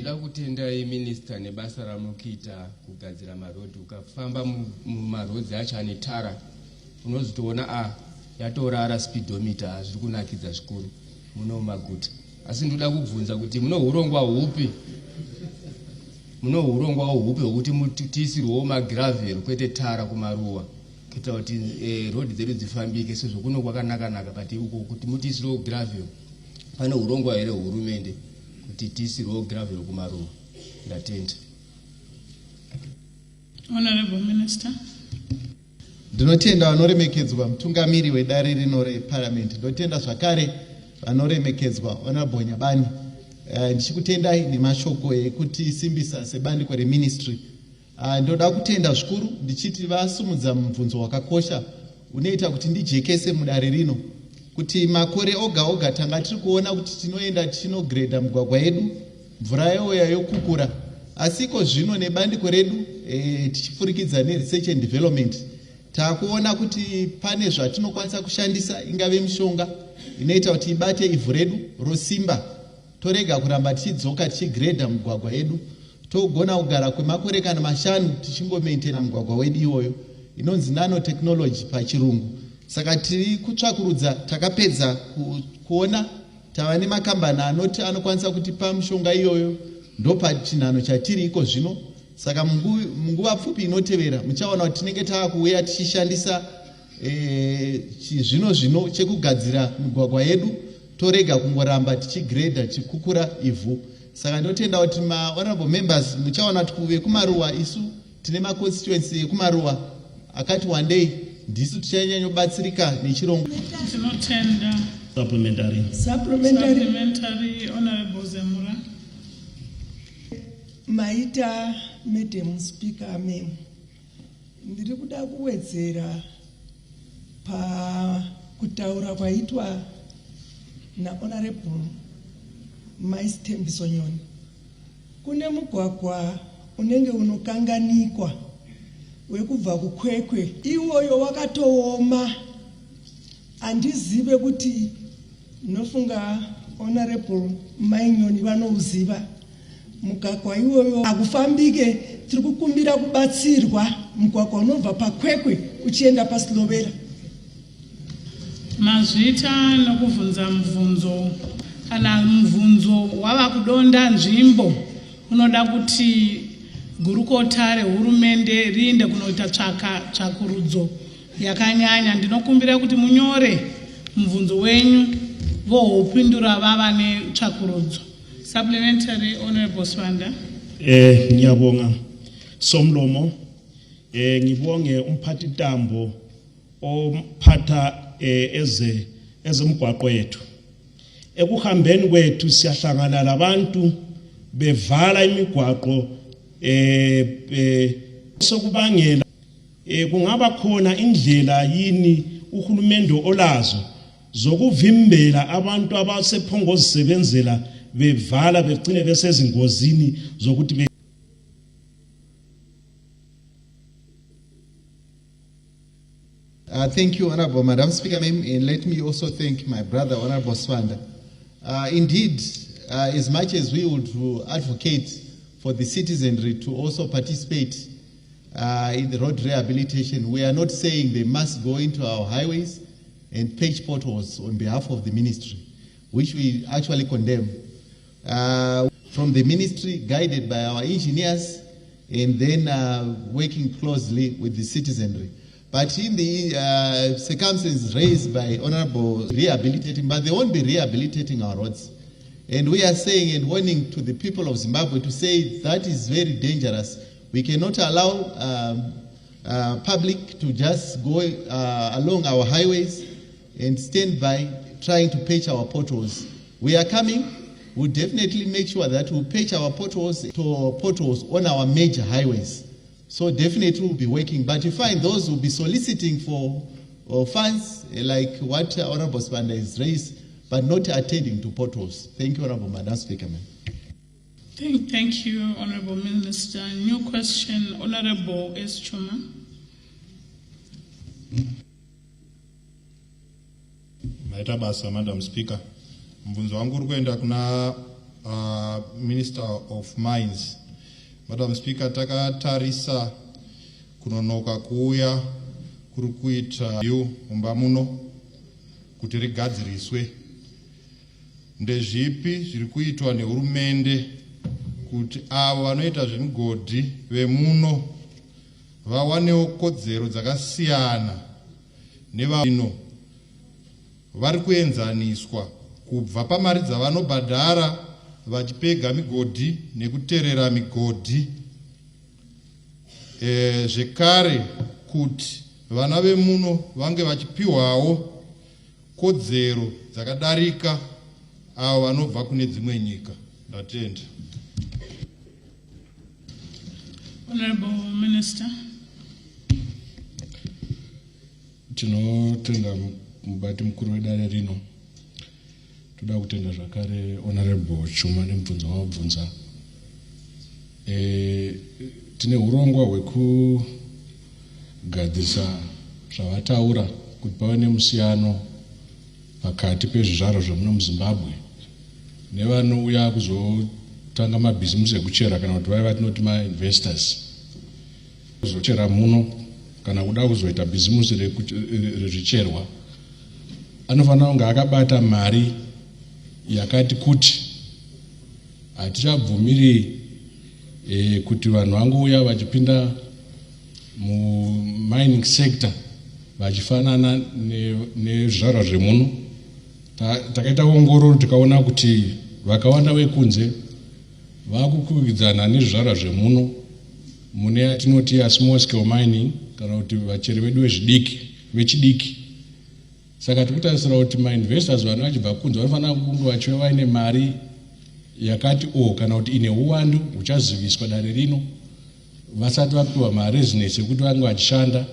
Da kutenda minister nebasa ramukita kugadzira marodhi ukafamba mumarodhi acho ane tara unozotoona yatorara speedometer zviri kunakidza zvikuru muno maguta. Asi ndoda kubvunza kuti muno urongwa hupi hwekuti tiisirwewo magravel kwete tara kumaruwa kuita kuti road dzedu dzifambike sezvo kuno kwakanaka pati uko kuti mutiisirwewo gravel. Pane urongwa here hurumende kuti tiisirwewo gravel kumaruwa? Ndatenda.
Honorable Minister.
Ndinotenda vanoremekedzwa mutungamiri wedare rino reparliament. Ndinotenda zvakare vanoremekedzwa Honorable Nyabani. Ndichikutendai nemashoko ekuti simbisa sebandiko reministry. Ndoda kutenda zvikuru ndichiti vasumudza mubvunzo wakakosha unoita kuti ndijekese mudare rino kuti makore oga tanga tiri kuona kuti tinoenda tinogredha mugwagwa yedu mvura yoya yokukura. Asiko zvino nebandiko redu tichifurikidza neresearch and development takuona kuti pane zvatinokwanisa kushandisa, ingave mishonga inoita kuti ibate ivhu redu rosimba, torega kuramba tichidzoka tichigredha mugwagwa yedu, togona kugara kwemakore kana 5 tichingomaintaina mugwagwa wedu iwoyo, inonzi nanotechnology pachirungu. Saka tiri kutsvakurudza, takapedza kuona tava nemakambani anoti anokwanisa kutipa mishonga iyoyo, ndopachinhano chatiri iko zvino. Saka munguva pfupi inotevera muchaona kuti tinenge taakuuya tichishandisa zvino chekugadzira migwagwa yedu, torega kungoramba tichigredha tichikukura ivhu. Saka ndotenda kuti honorable members muchaona kuti kuve kumaruwa isu tine maconstituency ekumaruwa akati one day ndisu tichanyanyobatsirika nechirongo.
Supplementary, Honorable Zemura.
Maita Madam Speaker mem. Ndiri kuda kuwedzera pa kutaura kwaitwa na Honorable Maistembiso Nyoni. Kune mugwagwa unenge unokanganikwa wekubva kuKwekwe. Iwoyo wakatooma. Andizive kuti nofunga Honorable Mainyoni vanouziva. Mugwagwa iwoyo akufambike, tiri kukumbira kubatsirwa mugwagwa unobva paKwekwe uchienda paSlovela.
Mazvita nokuvhunza mubvunzo kana mubvunzo wava kudonda nzvimbo unoda kuti gurukota rehurumende riinde kunoita tsvakurudzo yakanyanya. Ndinokumbira kuti munyore mubvunzo wenyu vohupindura vava netsvakurudzo. Supplementary, Honorable Swanda.
Ngiyabonga Somlomo. Ngibonge umphathi tambo ophatha ezemgwaqo yethu. Ekuhambeni kwethu siyahlangana labantu bevala imigwaqo sokubangela kungaba khona indlela yini uhulumende olazo zokuvimbela abantu abasephongozisebenzela bevala begcine besezingozini zokuthi
Thank you, Honorable Madam Speaker, and let me also thank my brother, Honorable Swanda. Indeed, as much as we would advocate for the citizenry to also participate in the road rehabilitation, we are not saying they must go into our highways and patch potholes on behalf of the ministry, which we actually condemn. From the ministry, guided by our engineers, and then working closely with the citizenry. But in the circumstances raised by Honorable rehabilitating, but they won't be rehabilitating our roads. And we are saying and warning to the people of Zimbabwe to say that is very dangerous. We cannot allow public to just go along our highways and stand by trying to patch our potholes. We are coming. We'll definitely make sure that we'll patch our potholes on our major highways. So definitely we'll be working. But you find those who will be soliciting for funds like what Honorable Spanda has raised, but not attending to potholes. Thank you, Honorable Madam Speaker.
Thank you, Honorable Minister. New question, Honorable S. Chuma.
Maitabasa, Madam Speaker. Mvunzo wangu uri kuenda kuna Minister of Mines. Madam Speaker, takatarisa kunonoka kuuya kuri kuita mumba muno kuti rigadziriswe. Ndezvipi zviri kuitwa nehurumende kuti avo vanoita zvemigodhi vemuno vawanewo kodzero dzakasiyana nevano vari kuenzaniswa kubva pamari dzavanobhadhara vachipega migodhi nekuterera migodhi, zvekare kuti vana vemuno vange vachipiwawo kodzero dzakadarika avo vanobva kune dzimwe nyika. Ndatenda.
Honorable Minister.
Tinotenda mubati mukuru wedare rino. Toda kutenda zvakare Honorable Chuma nemubvunzo wabvunza. Tine urongwa hwekugadzirisa zvavataura kuti pave nemusiyano pakati pezvizvaro zvemuno muZimbabwe nevanouya kuzotanga mabhizimusi ekuchera kana kuti vaya vatinoti ma-investors kuzochera muno kana kuda kuzoita bhizimusi rezvicherwa anofanira kunge akabata mari yakati kuti hatichabvumiri kuti vanhu vangouya vachipinda mu-mining sector vachifanana nezvizvarwa zvemuno. Takaita ongororo tikaona kuti vakawanda vekunze vakukwikwidzana nezvizvarwa zvemuno mune yatinoti small scale mining kana kuti vacheri vedu vechidiki. Saka tikutarisira kuti ma-investors vana vachibva kunze vanofanira kunge vachiva vaine mari yakati kana kuti ine uwandu uchaziviswa dare rino vasati vapiwa maresidence ekuti vange vachishanda.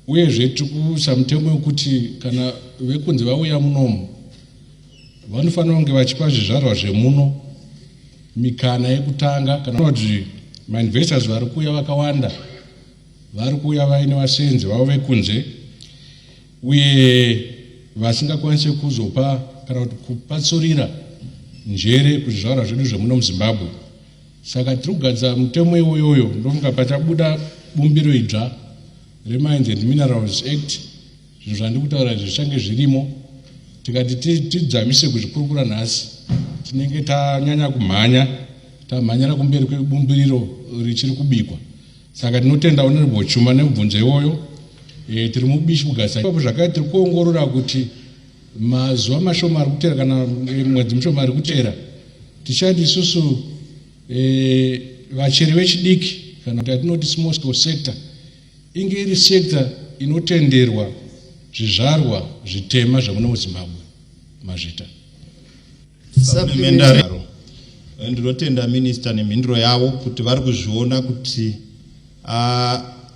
Uyezve tikusa mutemo wekuti kana vekunze vauya munomu vanofanira kunge vachipa zvizvarwa zvemuno mikana yekutanga, kana kuti mainvestors vari kuuya vakawanda vari kuuya vaine vasenzi vavo vekunze uye vasingakwanisi kuzopa kana kuti kupatsurira njere kuzvizvarwa zvedu zvemuno muZimbabwe. Saka tiri kugadza mutemo iwoyoyo ndomuka pachabuda bumbiro idzva reMines and Minerals Act, zvinhu zvandiri kutaura zvichange zvirimo. Tikati tidzamise kuzvikurukura nhasi tinenge tanyanya kumhanya, tamhanyira kumberi kwebumbiriro richiri kubikwa. Saka tinotenda Honorable Chuma nemubvunzo iwoyo. Tiri mubishi kugadzira ipapo zvakati tiri kuongorora kuti mazuva mashoma ari kutera kana mwedzi mushoma ari kutera tichati isusu vacheri vechidiki kana kuti atinoti small scale sector inge iri sector inotenderwa zvizvarwa zvitema zvemuno muZimbabwe. Mazvita
supplementary. Ndinotenda minister nemhinduro yavo kuti vari kuzviona kuti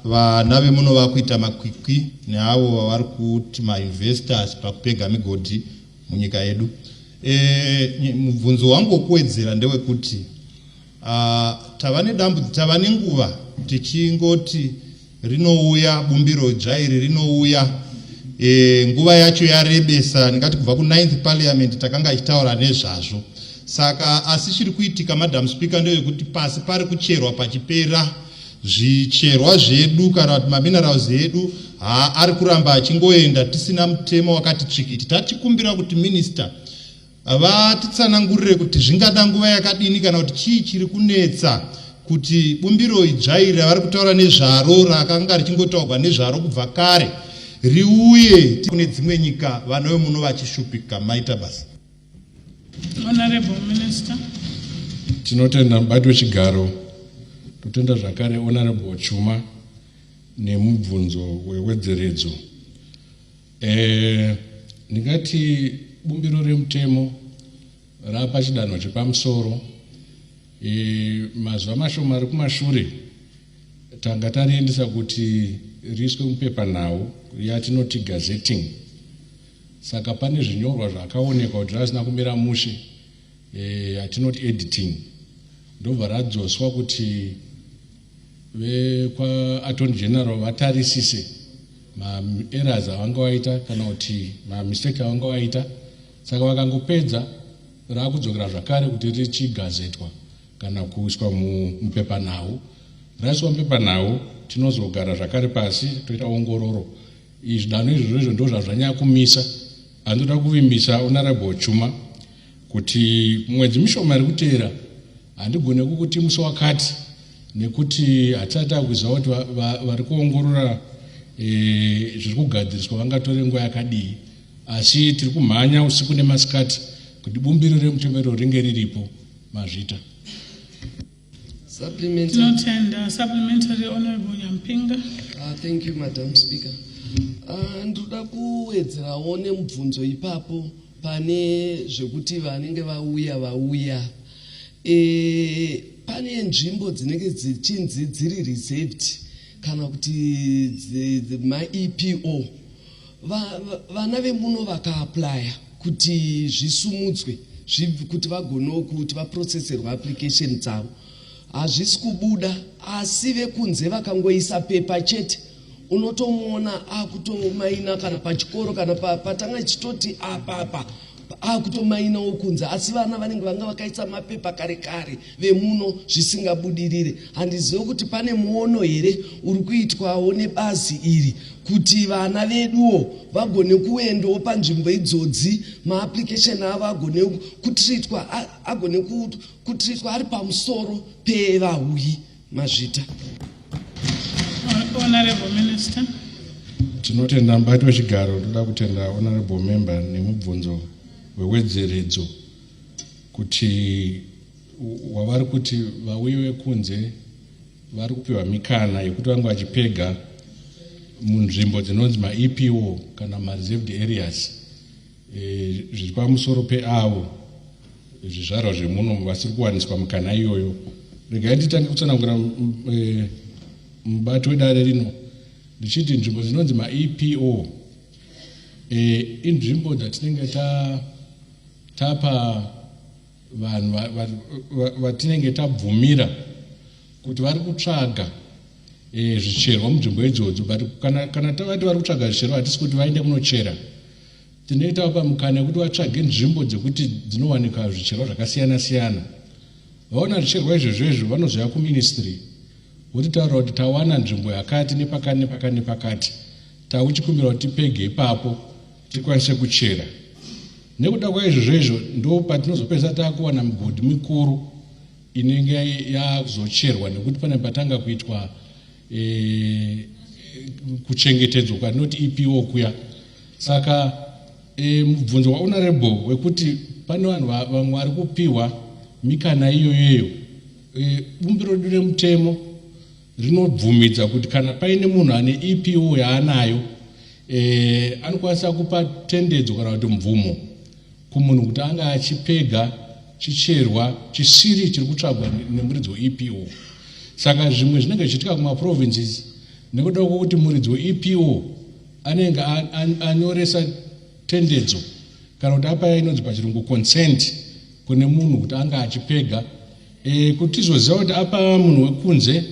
vana vemuno vakuita makwikwi neavo vavari kuti mainvestors pakupega migodhi munyika yedu. Mubvunzo wangu wokuwedzera ndewekuti tava nenguva tichingoti rinouya bumbiro dzvairi rinouya, nguva yacho yarebesa, ndingati kubva ku9th parliament takanga ichitaura nezvazvo. Saka asi chiri kuitika Madam Speaker ndeyekuti pasi pari kucherwa pachipera zvicherwa zvedu kana kuti maminerals edu ari kuramba achingoenda tisina mutemo wakati tsvikiti. Tatikumbira kuti minister vatitsanangurire kuti zvingada nguva yakadini kana kuti chii chiri kunetsa kuti bumbiro idzvairi vari kutaura nezvaro rakanga richingotaurwa nezvaro kubva kare riuye kune dzimwe nyika vana vemuno vachishupika. Maita basa.
Honorable Minister.
Tinotenda mubati wechigaro, totenda zvakare Honorable Chuma nemubvunzo wewedzeredzo. Ndingati bumbiro remutemo rapachidanho chepamusoro. Mazuva mashoma ari kumashure tanga tariendesa kuti riiswe mupepanhau yatinoti gazetting. Saka pane zvinyorwa zvakaonekwa kuti zvasina kumira mushe, yatinoti editing, ndobva radzoswa kuti vekwaAttorney General vatarisise ma-errors avanga vaita kana kuti ma-mistake avanga vaita. Saka vakangopedza rakudzokera zvakare kuti richigazetwa kana kuiswa mupepanhau. Raiswa mupepanhau tinozogara zvakare pasi toita ongororo. Zvidanho izvozvo ndo zvazvanyanya kumisa. Andoda kuvimbisa Honorable Chuma kuti mwedzi mishoma iri kuteera handigone kukuti musi wakati nekuti hatisati takuziva kuti vari kuongorora zviri kugadziriswa vangatore nguva yakadii, asi tiri kumhanya usiku nemasikati kuti bumbiro remutemo ringe riripo. Mazvita.
Supplementary Honorable Nyampinga.
Thank you, Madam Speaker. Ndoda kuwedzerawo nemubvunzo ipapo pane zvekuti vanenge vauya pane nzvimbo dzinenge dzichinzi dziri reserved kana kuti ma-EPO. Vana vemuno vakaaplya kuti zvisumudzwe kuti vagonewo kuti vaproceserwa application dzavo hazvisi kubuda, asi vekunze vakangoisa pepa chete unotomuona akutomaina kana pachikoro kana patanga chitoti apa akutomaina wokunze, asi vana vanenge vanga vakaisa mapepa kare kare vemuno zvisingabudirire. Handizivi kuti pane muono here uri kuitwawo nebazi iri kuti vana veduwo vagone kuendawo panzvimbo idzodzi maapplication avo agone kutreatwa ari pamusoro pevauyi. Mazvita.
Honorable Minister.
Tinotenda mubati wechigaro, toda kutenda Honorable Member nemubvunzo wewedzeredzo kuti wavari kuti vauyi vekunze vari kupiwa mikana yekuti vange vachipega munzvimbo dzinonzi ma-EPO kana ma-reserved areas zviri pamusoro peavo. zvizvarwa zvemuno vasiri kuwaniswa mukana iyoyo. Regai nditange kutsanangura mubato wedare rino ndichiti nzvimbo dzinonzi ma-EPO inzvimbo dzatinenge tapa vanhu vatinenge tabvumira kuti vari kutsvaga zvicherwa munzvimbo idzodzo, but kana tavati vari kutsvaga zvicherwa hatisi kuti vaende kunochera. Tinenge tavapa mukana wekuti vatsvage nzvimbo dzekuti dzinowanikwa zvicherwa zvakasiyana siyana. Vaona zvicherwa izvozvo vanozoya kuministry votitaura kuti tawana nzvimbo yakati nepakati nepakati nepakati, tauchikumbira kuti tipege ipapo tikwanise kuchera. Nekuda kwaizvozvo ndo patinozopedza takuwana migodhi mikuru inenge yazocherwa, nekuti pane patanga kuitwa kuchengetedzwa kwanoti EPO kuya. Saka mubvunzo wahonorable wekuti pane vanhu vamwe vari kupiwa mikana iyoyo, bumbiro remutemo rinobvumidza kuti kana paine munhu ane EPO yaanayo anokwanisa kupa tendedzo kana kuti mvumo kumunhu kuti anga achipega chicherwa chisiri chiri kutsvagwa nemuridzi we-EPO. Saka zvimwe zvinenge zvichiitika kuma-provinces nekuda kwokuti muridzi we-EPO anenge anyoresa tendedzo kana kuti apa inonzi pachirungu consent kune munhu kuti anga achipega, kuti tizoziva kuti apa munhu wekunze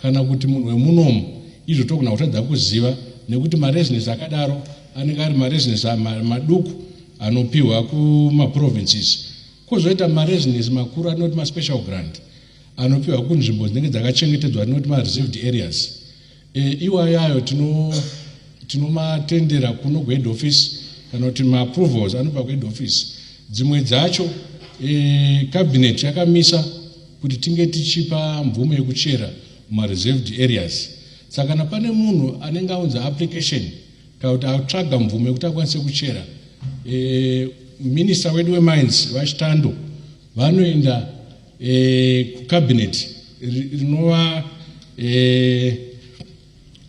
kana kuti munhu wemunomu, izvo togona kutadza kuziva nekuti maresidence akadaro anenge ari maresidence maduku anopiwa kuma-provinces. Kozoita maresidence makuru anoti ma-special grant anopiwa kunzvimbo dzinenge dzakachengetedzwa anoti ma-reserved areas. Iwayayo tinomatendera kuno ku-head office kana kuti ma-approvals anobva ku-head office. Dzimwe dzacho cabinet yakamisa kuti tinge tichipa mvumo yekuchera ma-reserved areas. Saka kana pane munhu anenge aunza application kana kuti atsvaga mvumo yekuti akwanise kuchera, minister wedu wemines vachitando vanoenda kucabinet rinova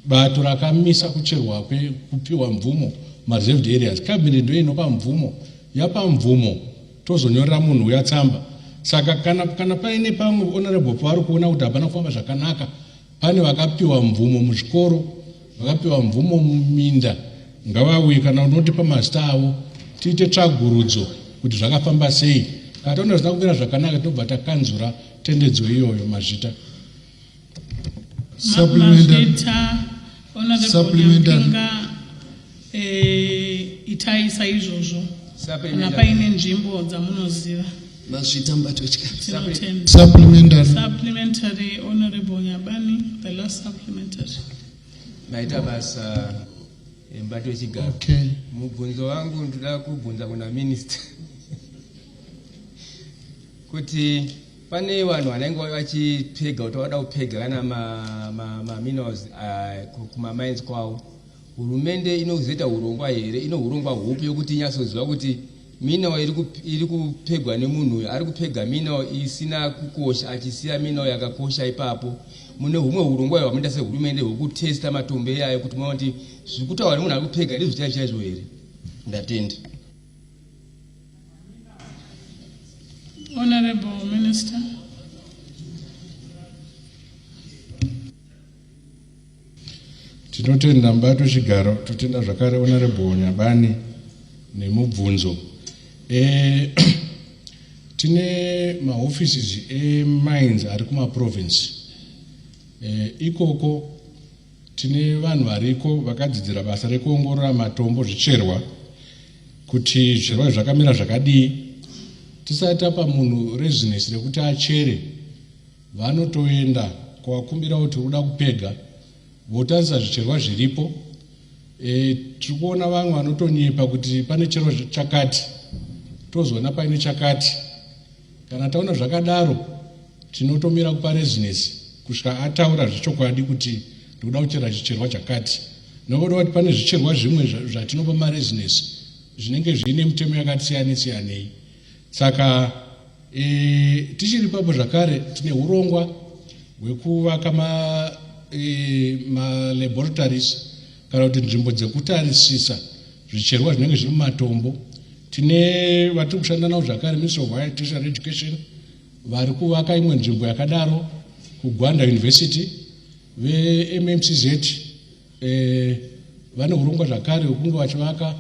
bato rakamisa kucherwa kupiwa mvumo ma-reserved areas. Cabinet ndio inopa mvumo, yapa mvumo tozonyorera munhu uyatsamba. Saka kana paine pamwe honorable pavari kuona kuti hapana kufamba zvakanaka, pane vakapiwa mvumo muzvikoro, vakapiwa mvumo muminda, ngavauye kana unoti pamazita avo tiite tsvagurudzo kuti zvakafamba sei. Kana taona zvisina kumira zvakanaka tinobva takanzura tendedzo iyoyo mazvita.
Itaisa izvozvo kana paine nzvimbo dzamunoziva supplementary. Honorable Nyabani, the last supplementary.
Maita basa mbato wechigaro.
Okay.
Mubvunzo wangu ndoda kubvunza kuna minister kuti pane vanhu vanenge vachipega kuti vada kupega kana ma-minerals kuma-mines kwavo. Hurumende inozoita urongwa here, ino urongwa hupi yokuti inyatsoziva kuti mineral iri kupegwa nemunhu ari kupega mineral isina kukosha achisiya mineral yakakosha ipapo. Mune humwe urongwa hwamunoita sehurumende hwekutesta matombo iyayo kuti muone kuti zviri kutaura nemunhu ari kupega ndizvo chaizvo here. Ndatenda.
Honorable Minister.
Tinotenda mbato chigaro, totenda zvakare honorable Nyabani nemubvunzo. Tine ma-offices e-mines ari kuma-province. Ikoko tine vanhu variko vakadzidzira basa rekuongorora matombo zvicherwa kuti zvicherwa zvakamira zvakadii. Tisati tapa munhu residence rekuti achere, vanotoenda kuvakumbira kuti uda kupega, votarisa zvicherwa zviripo. Tiri kuona vamwe vanotonyepa kuti pane chero chakati, tozoona paine chakati. Kana taona zvakadaro tinotomira kupa residence kusvika ataura zvechokwadi kuti ndikuda kuchera chicherwa chakati. Nokuda kuti pane zvicherwa zvimwe zvatinopa maresidence zvinenge zviine mitemo yakati siyanei. Saka tichiri papo zvakare tine urongwa hwekuvaka ma-laboratories kana kuti nzvimbo dzekutarisisa zvicherwa zvinenge zviri mumatombo tine vatiri kushanda navo zvakare Ministry of Higher Tertiary Education vari kuvaka imwe nzvimbo yakadaro kuGwanda University. VeMMCZ vane urongwa zvakare hwekunge vachivaka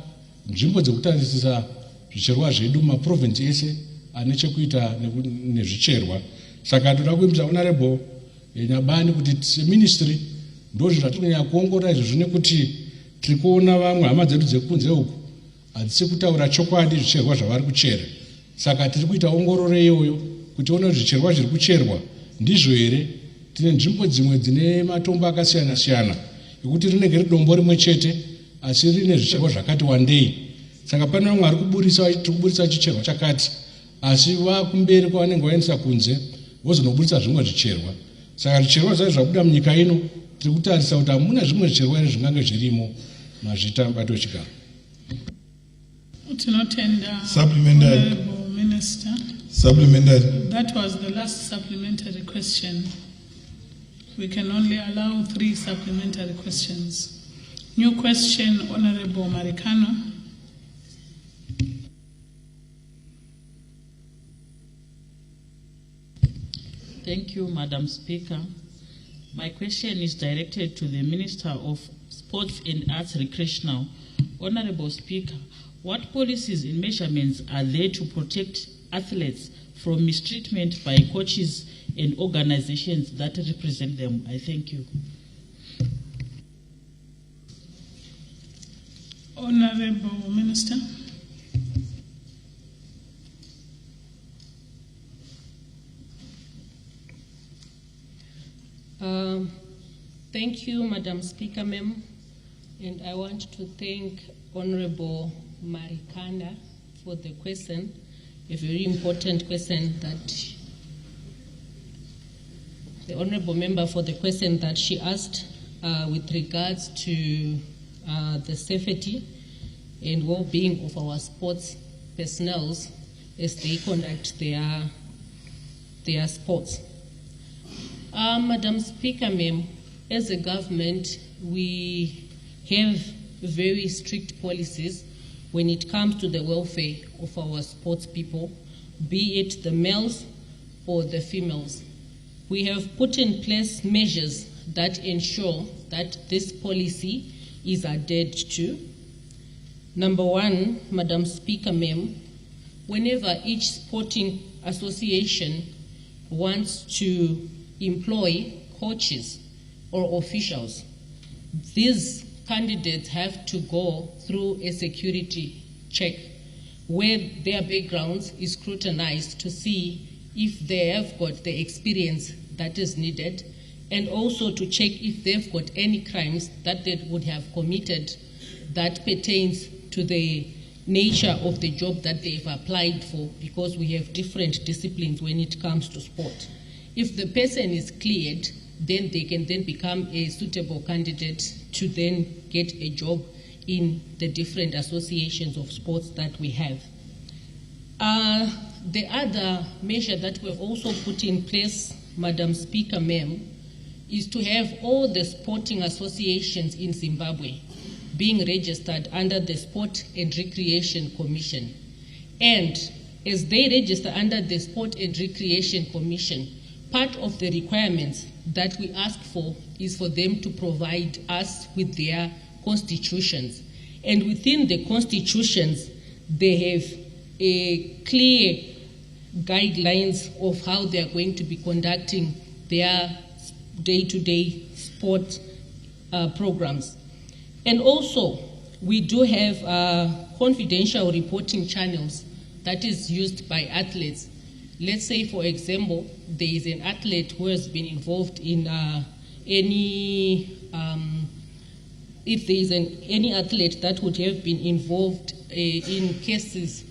nzvimbo dzekutarisisa zvicherwa zvedu mumaprovinsi ese ane chekuita nezvicherwa. Saka toda kuimbisa Honorable Nyabani kuti seministry ndozvo zvatinonya kuongorora izvozvo nekuti tiri kuona vamwe hama dzedu dzekunze uku hadzisi kutaura chokwadi zvicherwa zvavari kuchera. Saka tiri kuita ongororo iyoyo kuti one zvicherwa zviri kucherwa ndizvo here. Tine nzvimbo dzimwe dzine matombo akasiyana siyana ekuti rinenge riri dombo rimwe chete asi rine zvicherwa zvakati wandei. Saka pane vamwe vari kuburisa chicherwa chakati asi vakumberi kwavanenge vaendesa kunze vozonoburisa zvimwe zvicherwa. Saka zvicherwa zvai zvabuda munyika ino tiri kutarisa kuti hamuna zvimwe zvicherwa here zvingange zvirimo mazvita bato chigaro.
Supplementary. Minister.
Supplementary.
That was the last supplementary question. We can only allow 3 supplementary questions. New question, Honorable Marikano.
Thank you, Madam Speaker. My question is directed to the Minister of Sports and Arts Recreational. Honorable Speaker, what policies and measurements are there to protect athletes from mistreatment by coaches and organizations that represent them? I thank you.
Honorable Minister.
Thank you, Madam Speaker, ma'am. And I want to thank Honorable Marikanda for the question, a very important question that the Honorable Member for the question that she asked with regards to the safety and well-being of our sports personnel as they conduct their sports. Madam Speaker, ma'am, as a government, we have very strict policies when it comes to the welfare of our sports people, be it the males or the females. We have put in place measures that ensure that this policy is adhered to. Number 1, Madam Speaker, ma'am, whenever each sporting association wants to employ coaches or officials, these candidates have to go through a security check where their backgrounds is scrutinized to see if they have got the experience that is needed, and also to check if they've got any crimes that they would have committed that pertains to the nature of the job that they've applied for, because we have different disciplines when it comes to sport. If the person is cleared, then they can then become a suitable candidate to then get a job in the different associations of sports that we have. The other measure that we've also put in place, Madam Speaker, ma'am, is to have all the sporting associations in Zimbabwe being registered under the Sport and Recreation Commission. And as they register under the Sport and Recreation Commission, part of the requirements that we ask for is for them to provide us with their constitutions. And within the constitutions, they have a clear guidelines of how they are going to be conducting their day-to-day sport programs. And also, we do have confidential reporting channels that is used by athletes. Let's say, for example, there is an athlete who has been involved in if there is any athlete that would have been involved in cases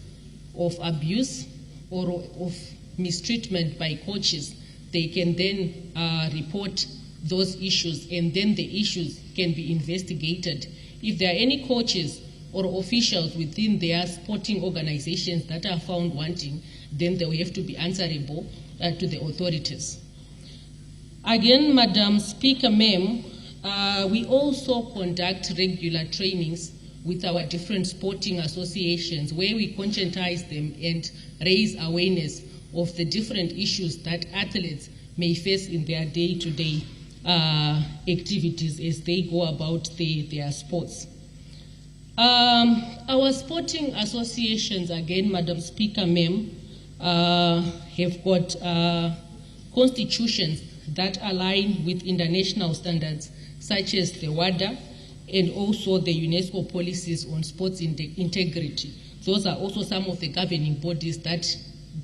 of abuse or of mistreatment by coaches, they can then report those issues, and then the issues can be investigated. If there are any coaches or officials within their sporting organizations that are found wanting, then they will have to be answerable to the authorities. Again, Madam Speaker, ma'am, we also conduct regular trainings with our different sporting associations, where we conscientize them and raise awareness of the different issues that athletes may face in their day-to-day activities as they go about their sports. Our sporting associations, again, Madam Speaker, ma'am, have got constitutions that align with international standards, such as the WADA and also the UNESCO policies on sports integrity. Those are also some of the governing bodies that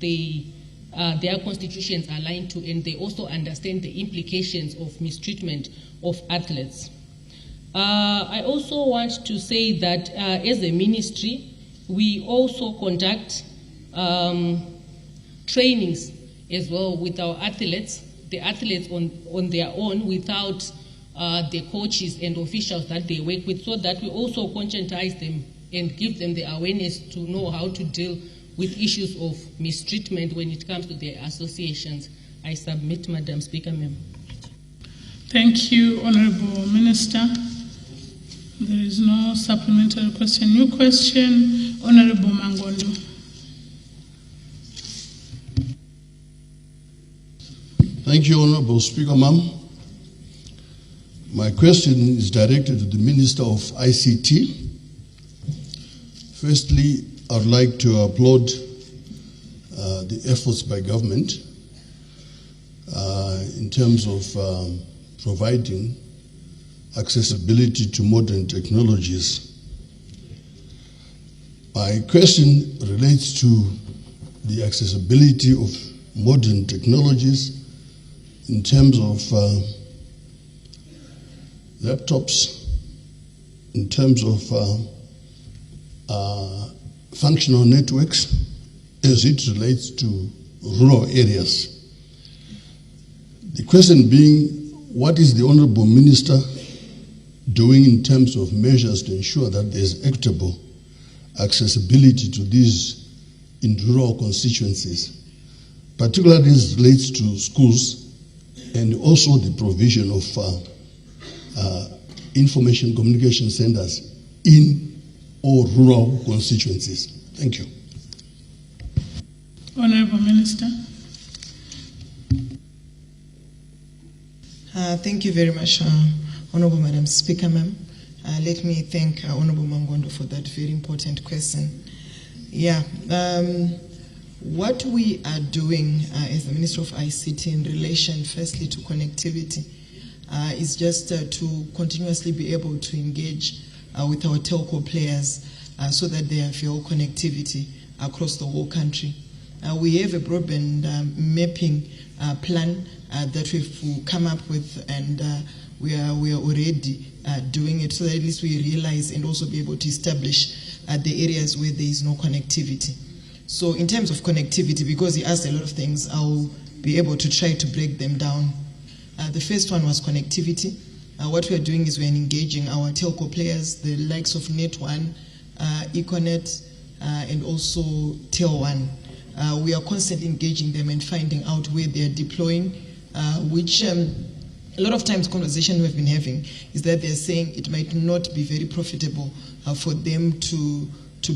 their constitutions align to, and they also understand the implications of mistreatment of athletes. I also want to say that as a ministry, we also conduct trainings as well with our athletes, the athletes on their own without the coaches and officials that they work with, so that we also conscientize them and give them the awareness to know how to deal with issues of mistreatment when it comes to their associations. I submit, Madam Speaker, ma'am.
Thank you, Honorable Minister. There is no supplementary question. New question, Honorable Mangondo.
Thank you, Honorable Speaker, ma'am. My question is directed to the Minister of ICT. Firstly, I would like to applaud the efforts by government in terms of providing accessibility to modern technologies. My question relates to the accessibility of modern technologies in terms of laptops, in terms of functional networks as it relates to rural areas. The question being, what is the Honourable Minister doing in terms of measures to ensure that there is equitable accessibility to these in rural constituencies, particularly as it relates to schools and also the provision of information communication centers in all rural constituencies. Thank you.
Honorable Minister.
Thank you very much, Honorable Madam Speaker, ma'am. Let me thank Honorable Mangondo for that very important question. Yeah, what we are doing as the Minister of ICT in relation, firstly, to connectivity is just to continuously be able to engage with our telco players so that they have full connectivity across the whole country. We have a broadband mapping plan that we've come up with, and we are already doing it so that at least we realize and also be able to establish the areas where there is no connectivity. So in terms of connectivity, because he asked a lot of things, I'll be able to try to break them down. The first one was connectivity. What we are doing is we're engaging our telco players, the likes of Net1, Econet, and also Tel1. We are constantly engaging them and finding out where they are deploying, which a lot of times conversation we've been having is that they're saying it might not be very profitable for them to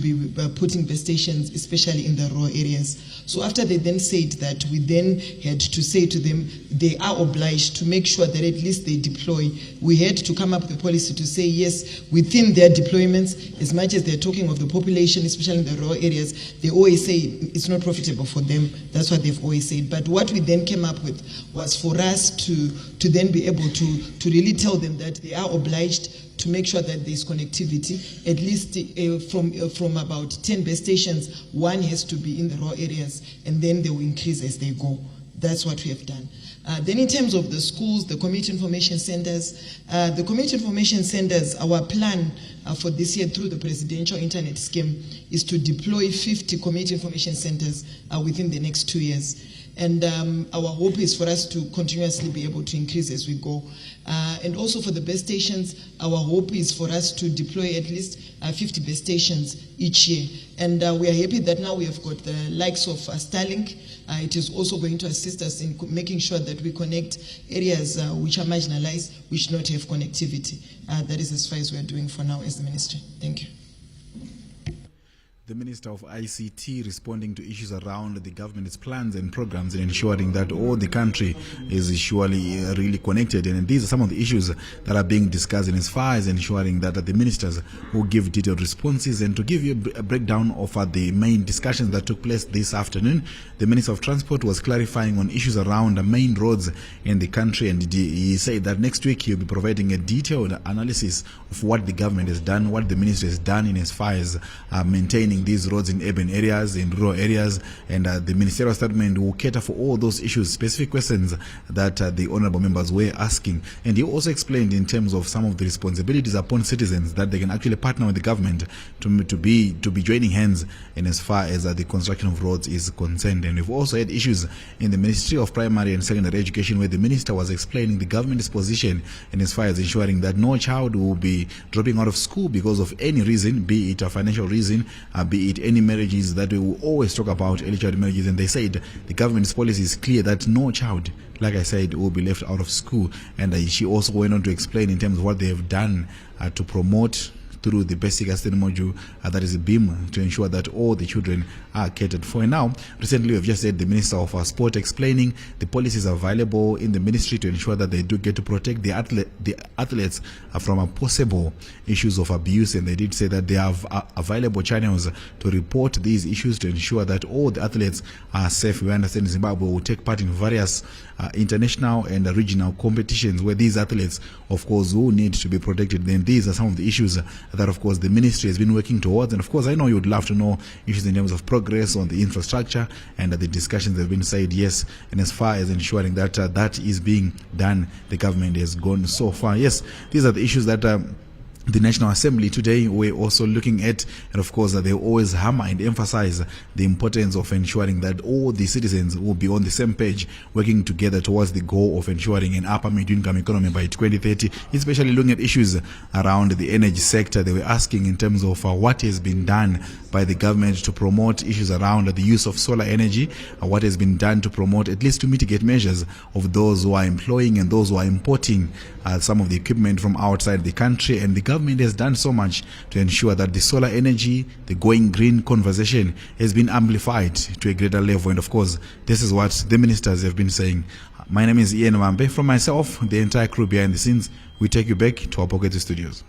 be putting base stations, especially in the rural areas. So after they then said that, we then had to say to them, they are obliged to make sure that at least they deploy. We had to come up with a policy to say, yes, within their deployments, as much as they're talking of the population, especially in the rural areas, they always say it's not profitable for them. That's what they've always said. But what we then came up with was for us to then be able to really tell them that they are obliged to make sure that there's connectivity, at least from about 10 base stations, one has to be in the rural areas, and then they will increase as they go. That's what we have done. Then in terms of the schools, the community information centers, our plan for this year through the Presidential Internet Scheme is to deploy 50 community information centers within the next 2 years. And our hope is for us to continuously be able to increase as we go. And also for the base stations, our hope is for us to deploy at least 50 base stations each year. And we are happy that now we have got the likes of Starlink. It is also going to assist us in making sure that we connect areas which are marginalized, which do not have connectivity. That is as far as we are doing for now as the ministry. Thank you.
The Minister of ICT responding to issues around the government's plans and programs in ensuring that all the country is surely really connected. And these are some of the issues that are being discussed in as far as ensuring that the ministers will give detailed responses. And to give you a breakdown of the main discussions that took place this afternoon, the Minister of Transport was clarifying on issues around the main roads in the country. And he said that next week he'll be providing a detailed analysis of what the government has done, what the ministry has done in as far as maintaining these roads in urban areas, in rural areas, and the ministerial statement will cater for all those issues, specific questions that the honorable members were asking. And he also explained in terms of some of the responsibilities upon citizens that they can actually partner with the government to be joining hands in as far as the construction of roads is concerned. And we've also had issues in the Ministry of Primary and Secondary Education where the minister was explaining the government's position in as far as ensuring that no child will be dropping out of school because of any reason, be it a financial reason, be it any marriages that we will always talk about, early child marriages. And they said the government's policy is clear that no child, like I said, will be left out of school. And she also went on to explain in terms of what they have done to promote through the basic assistance module, that is a BEAM, to ensure that all the children are catered for. And now, recently we have just said the Minister of Sport explaining the policies available in the ministry to ensure that they do get to protect the athletes from possible issues of abuse. And they did say that they have available channels to report these issues to ensure that all the athletes are safe. We understand Zimbabwe will take part in various international and regional competitions where these athletes, of course, will need to be protected. Then these are some of the issues that, of course, the ministry has been working towards. And of course, I know you would love to know issues in terms of progress on the infrastructure, and the discussions have been said, yes, and as far as ensuring that that is being done, the government has gone so far. Yes, these are the issues that the National Assembly today we're also looking at, and of course they always hammer and emphasize the importance of ensuring that all the citizens will be on the same page, working together towards the goal of ensuring an upper middle-income economy by 2030, especially looking at issues around the energy sector. They were asking in terms of what has been done by the government to promote issues around the use of solar energy, what has been done to promote, at least to mitigate measures of those who are employing and those who are importing some of the equipment from outside the country. And the government has done so much to ensure that the solar energy, the going green conversation has been amplified to a greater level. And of course, this is what the ministers have been saying. My name is Ian Wambe. From myself, the entire crew behind the scenes, we take you back to our Pocket Studios.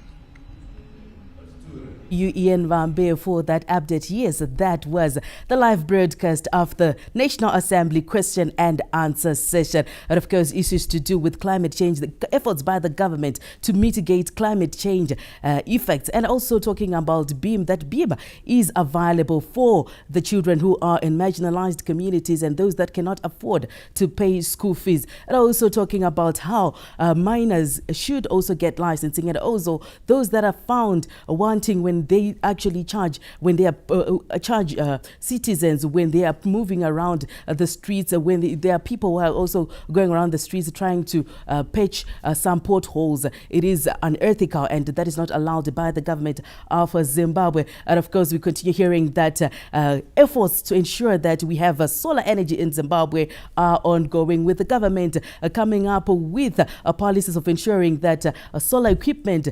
You, Ian Wambe, for that update. Yes, that was the live broadcast of the National Assembly question and answer session. And of course, issues to do with climate change, the efforts by the government to mitigate climate change effects, and also talking about BEAM, that BEAM is available for the children who are in marginalized communities and those that cannot afford to pay school fees. And also talking about how minors should also get licensing, and also those that are found wanting when they actually charge, when they are charge citizens when they are moving around the streets, when there are people who are also going around the streets trying to patch some potholes. It is unethical, and that is not allowed by the government of Zimbabwe. And of course, we continue hearing that efforts to ensure that we have solar energy in Zimbabwe are ongoing, with the government coming up with policies of ensuring that solar equipment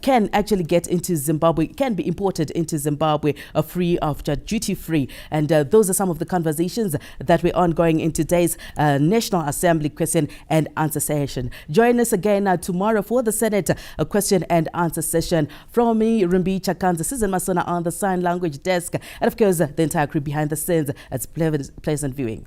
can actually get into Zimbabwe, can be imported into Zimbabwe free of duty free. And those are some of the conversations that were ongoing in today's National Assembly question and answer session. Join us again tomorrow for the Senate question and answer session. From me, Rumbi Chakanza, Susan Masona on the sign language desk, and of course the entire crew behind the scenes. It's pleasant viewing.